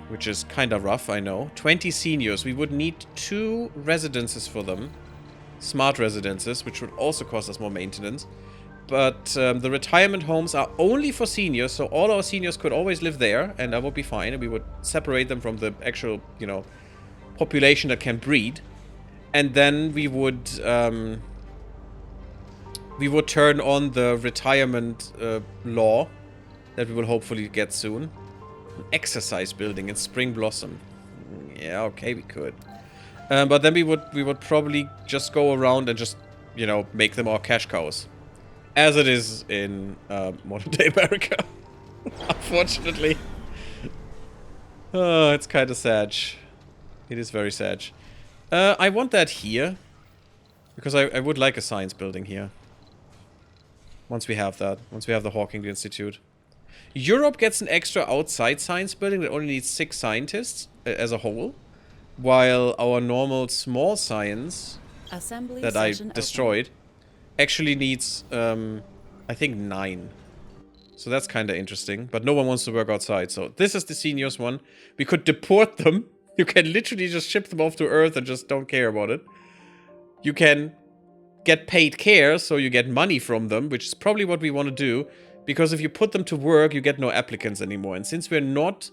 Which is kind of rough, I know. 20 seniors. We would need 2 residences for them. Smart residences, which would also cost us more maintenance. But the retirement homes are only for seniors, so all our seniors could always live there, and that would be fine. And we would separate them from the actual, you know, population that can breed. And then we would turn on the retirement law that we will hopefully get soon. An exercise building in Spring Blossom. Yeah, okay, we could. But then we would probably just go around and just, you know, make them our cash cows. As it is in modern day America. Unfortunately. Oh, it's kind of sad. It is very sad. I want that here. Because I would like a science building here. Once we have that. Once we have the Hawking Institute. Europe gets an extra outside science building that only needs 6 scientists as a whole. While our normal small science Assembly that I destroyed actually needs, I think 9. So that's kind of interesting. But no one wants to work outside. So this is the seniors one. We could deport them. You can literally just ship them off to Earth and just don't care about it. You can get paid care, so you get money from them, which is probably what we want to do. Because if you put them to work, you get no applicants anymore. And since we're not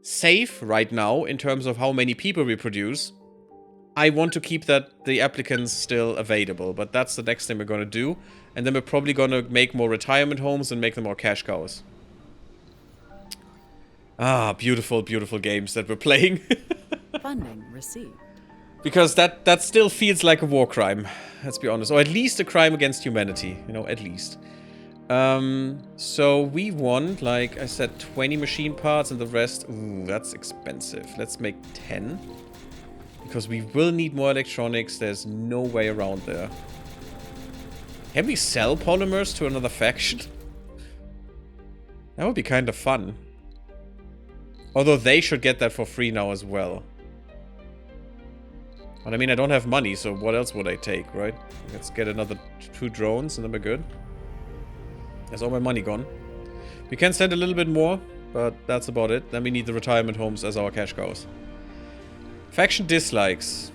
safe right now in terms of how many people we produce, I want to keep the applicants still available. But that's the next thing we're going to do. And then we're probably going to make more retirement homes and make them more cash cows. Ah, beautiful, beautiful games that we're playing. Funding received. Because that still feels like a war crime, let's be honest. Or at least a crime against humanity, you know, at least. So we want, like I said, 20 machine parts and the rest... Ooh, that's expensive. Let's make 10. Because we will need more electronics. There's no way around there. Can we sell polymers to another faction? That would be kind of fun. Although they should get that for free now as well. But I mean, I don't have money, so what else would I take, right? Let's get another 2 drones and then we're good. There's all my money gone. We can send a little bit more, but that's about it. Then we need the retirement homes as our cash cows. Faction dislikes.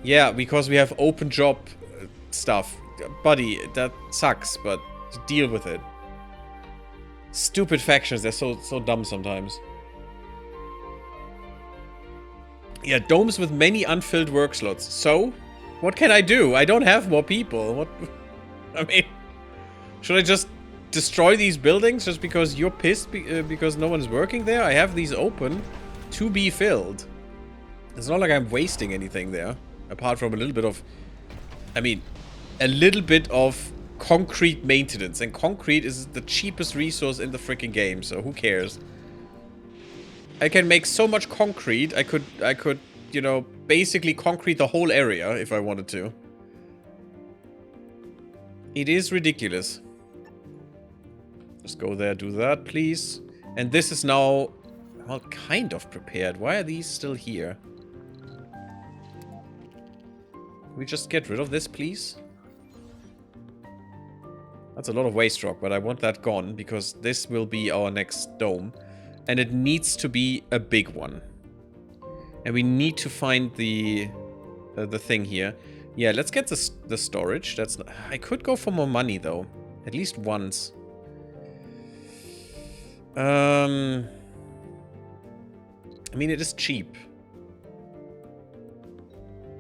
Yeah, because we have open job stuff. Buddy, that sucks, but deal with it. Stupid factions, they're so dumb sometimes. Yeah, domes with many unfilled work slots. So, what can I do? I don't have more people. What? I mean, should I just destroy these buildings just because you're pissed because no one's working there? I have these open to be filled. It's not like I'm wasting anything there. Apart from a little bit of... I mean, a little bit of concrete maintenance. And concrete is the cheapest resource in the freaking game, so who cares? I can make so much concrete, I could, you know, basically concrete the whole area if I wanted to. It is ridiculous. Just go there, do that, please. And this is now, well, kind of prepared. Why are these still here? Can we just get rid of this, please? That's a lot of waste rock, but I want that gone because this will be our next dome. And it needs to be a big one. And we need to find the thing here. Yeah, let's get the storage. That's not, I could go for more money though. At least once. I mean, it is cheap.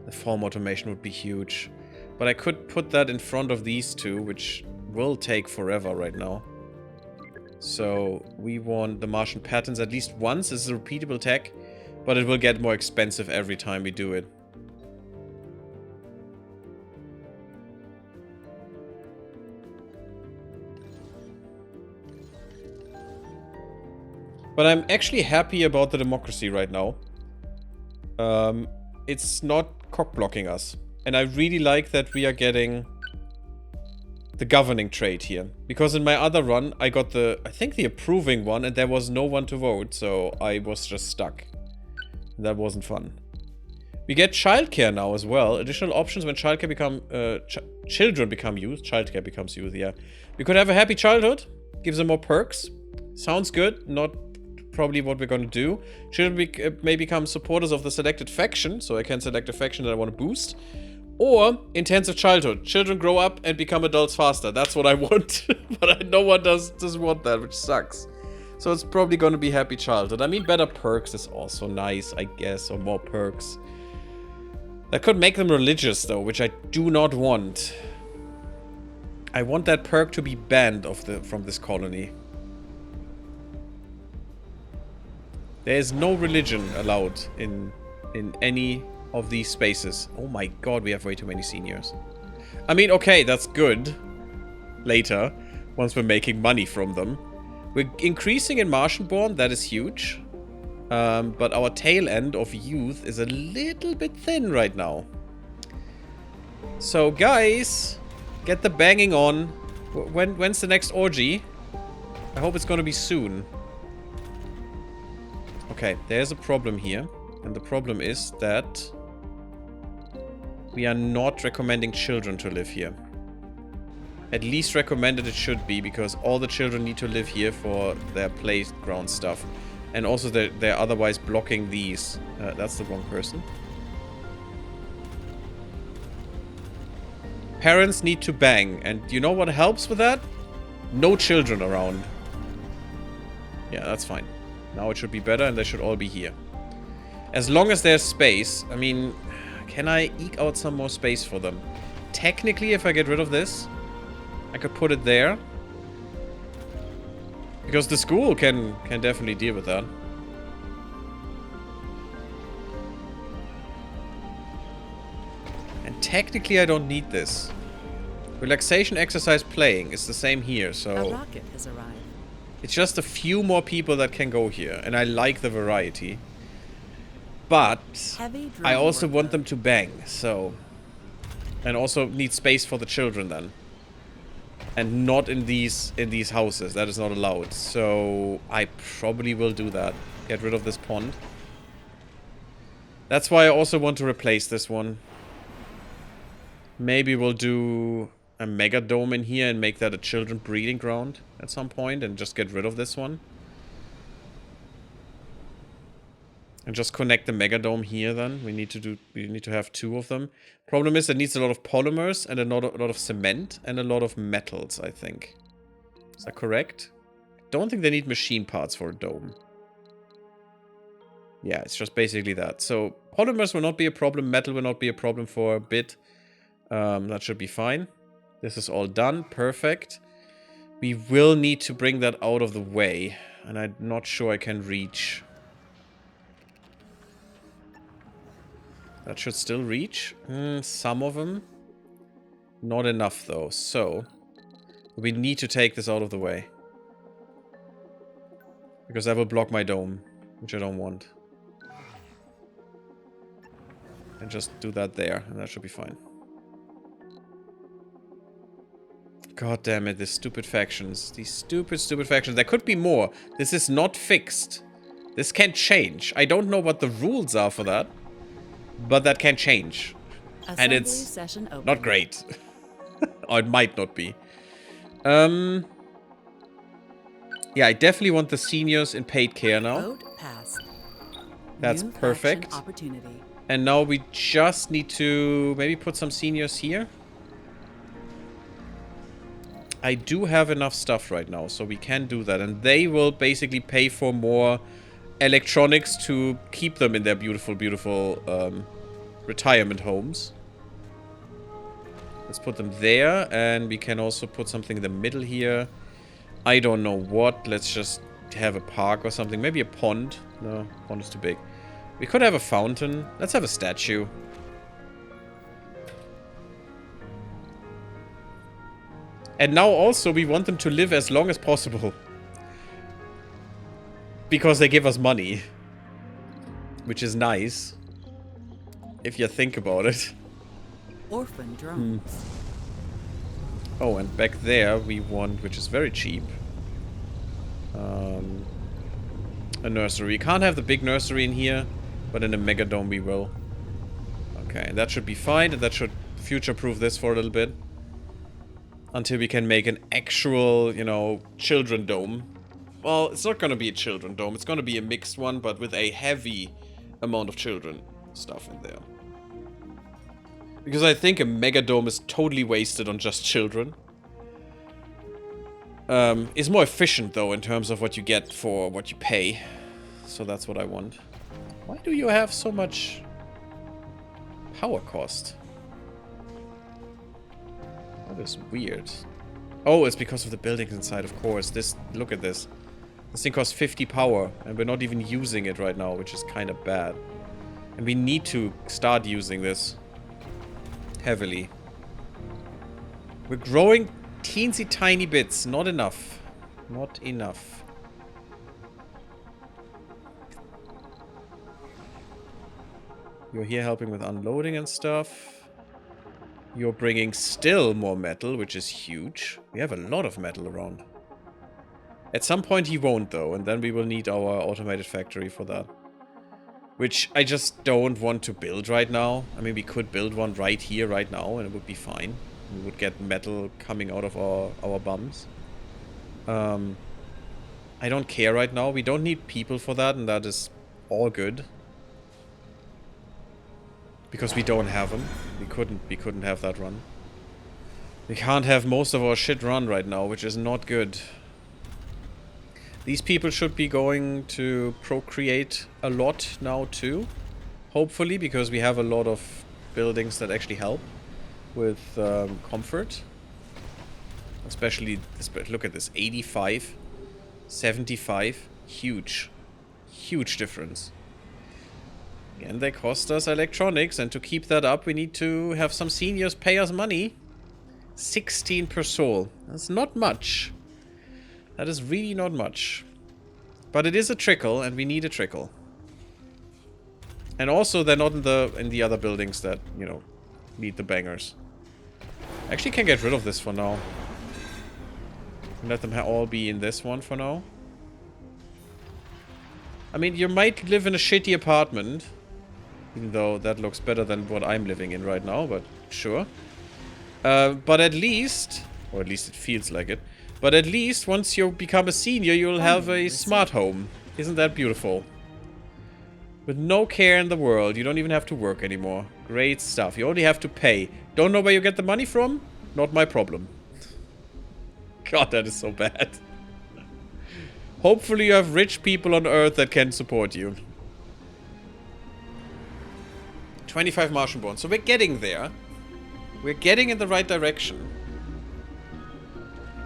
The farm automation would be huge. But I could put that in front of these two, which will take forever right now. So we want the Martian patterns at least once. This is a repeatable tech, but it will get more expensive every time we do it. But I'm actually happy about the democracy right now. It's not cock-blocking us. And I really like that we are getting the governing trait here. Because in my other run, I got the, I think the approving one, and there was no one to vote, so I was just stuck. That wasn't fun. We get childcare now as well. Additional options when childcare become, children become youth. Childcare becomes youth, yeah. We could have a happy childhood. Gives them more perks. Sounds good. Not probably what we're gonna do. Children may become supporters of the selected faction, so I can select a faction that I want to boost. Or intensive childhood. Children grow up and become adults faster. That's what I want. But no one does want that, which sucks. So it's probably gonna be happy childhood. I mean, better perks is also nice, I guess, or more perks. That could make them religious, though, which I do not want. I want that perk to be banned from this colony. There is no religion allowed in any of these spaces. Oh my god, we have way too many seniors. I mean, okay, that's good. Later, once we're making money from them. We're increasing in Martian-born, that is huge. But our tail end of youth is a little bit thin right now. So, guys, get the banging on. When's the next orgy? I hope it's gonna be soon. Okay, there's a problem here. And the problem is that we are not recommending children to live here. At least recommended it should be, because all the children need to live here for their playground stuff. And also they're otherwise blocking these. That's the wrong person. Parents need to bang. And you know what helps with that? No children around. Yeah, that's fine. Now it should be better, and they should all be here. As long as there's space. I mean, can I eke out some more space for them? Technically, if I get rid of this, I could put it there. Because the school can definitely deal with that. And technically, I don't need this. Relaxation, exercise, playing is the same here, so... A rocket has arrived. It's just a few more people that can go here, and I like the variety. But I also want them to bang, so... And also need space for the children then. And not in these houses. That is not allowed. So I probably will do that. Get rid of this pond. That's why I also want to replace this one. Maybe we'll do a mega dome in here and make that a children breeding ground at some point and just get rid of this one. And just connect the mega dome here then. We need to have two of them. Problem is it needs a lot of polymers and a lot of cement and a lot of metals, I think. Is that correct? Don't think they need machine parts for a dome. Yeah, it's just basically that. So polymers will not be a problem, metal will not be a problem for a bit. That should be fine. This is all done. Perfect. We will need to bring that out of the way. And I'm not sure I can reach. That should still reach. Some of them. Not enough, though. So, we need to take this out of the way. Because that will block my dome. Which I don't want. And just do that there. And that should be fine. God damn it, these stupid factions. These stupid, stupid factions. There could be more. This is not fixed. This can change. I don't know what the rules are for that. But that can change. Assembly And it's session open. not great. Or it might not be. Yeah, I definitely want the seniors in paid care now. Vote passed. That's New faction perfect. opportunity. And now we just need to maybe put some seniors here. I do have enough stuff right now, so we can do that. And they will basically pay for more electronics to keep them in their beautiful, beautiful retirement homes. Let's put them there, and we can also put something in the middle here. I don't know what. Let's just have a park or something. Maybe a pond. No, pond is too big. We could have a fountain. Let's have a statue. And now also we want them to live as long as possible. Because they give us money. Which is nice. If you think about it. Orphan drones. Oh, and back there we want, which is very cheap, a nursery. We can't have the big nursery in here, but in a megadome we will. Okay, that should be fine, and that should future-proof this for a little bit. Until we can make an actual, you know, children dome. Well, it's not gonna be a children dome, it's gonna be a mixed one, but with a heavy amount of children stuff in there. Because I think a megadome is totally wasted on just children. It's more efficient, though, in terms of what you get for what you pay. So that's what I want. Why do you have so much power cost? That is weird. Oh, it's because of the buildings inside, of course. This, look at this. This thing costs 50 power, and we're not even using it right now, which is kind of bad. And we need to start using this. Heavily. We're growing teensy tiny bits. Not enough. Not enough. You're here helping with unloading and stuff. You're bringing still more metal, which is huge. We have a lot of metal around. At some point he won't, though, and then we will need our automated factory for that. Which I just don't want to build right now. I mean, we could build one right here, right now, and it would be fine. We would get metal coming out of our bums. I don't care right now. We don't need people for that, and that is all good. Because we don't have them. We couldn't have that run. We can't have most of our shit run right now, which is not good. These people should be going to procreate a lot now too. Hopefully, because we have a lot of buildings that actually help with comfort. Especially, look at this, 85, 75, huge. Huge difference. And they cost us electronics, and to keep that up we need to have some seniors pay us money. 16 per soul. That's not much. That is really not much. But it is a trickle, and we need a trickle. And also, they're not in the other buildings that, you know, need the bangers. Actually, can get rid of this for now. Let them all be in this one for now. I mean, you might live in a shitty apartment. Even though that looks better than what I'm living in right now, but sure. But at least, or at least it feels like it. But at least, once you become a senior, you'll have a smart home. Isn't that beautiful? With no care in the world. You don't even have to work anymore. Great stuff. You only have to pay. Don't know where you get the money from? Not my problem. God, that is so bad. Hopefully you have rich people on Earth that can support you. 25 Martian-born. So we're getting there. We're getting in the right direction.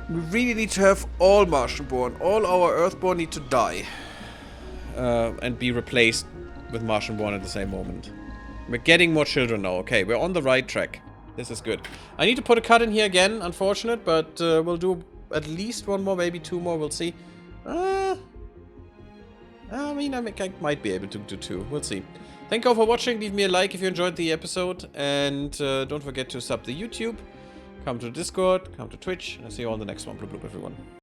We really need to have all Martian-born. All our Earth-born need to die. And be replaced with Martian-born at the same moment. We're getting more children now. Okay, we're on the right track. This is good. I need to put a cut in here again, unfortunate, but we'll do at least one more, maybe two more, we'll see. I might be able to do two. We'll see. Thank you all for watching. Leave me a like if you enjoyed the episode. And don't forget to sub the YouTube. come to Discord, come to Twitch, and I'll see you all in the next one. Bloop bloop, everyone.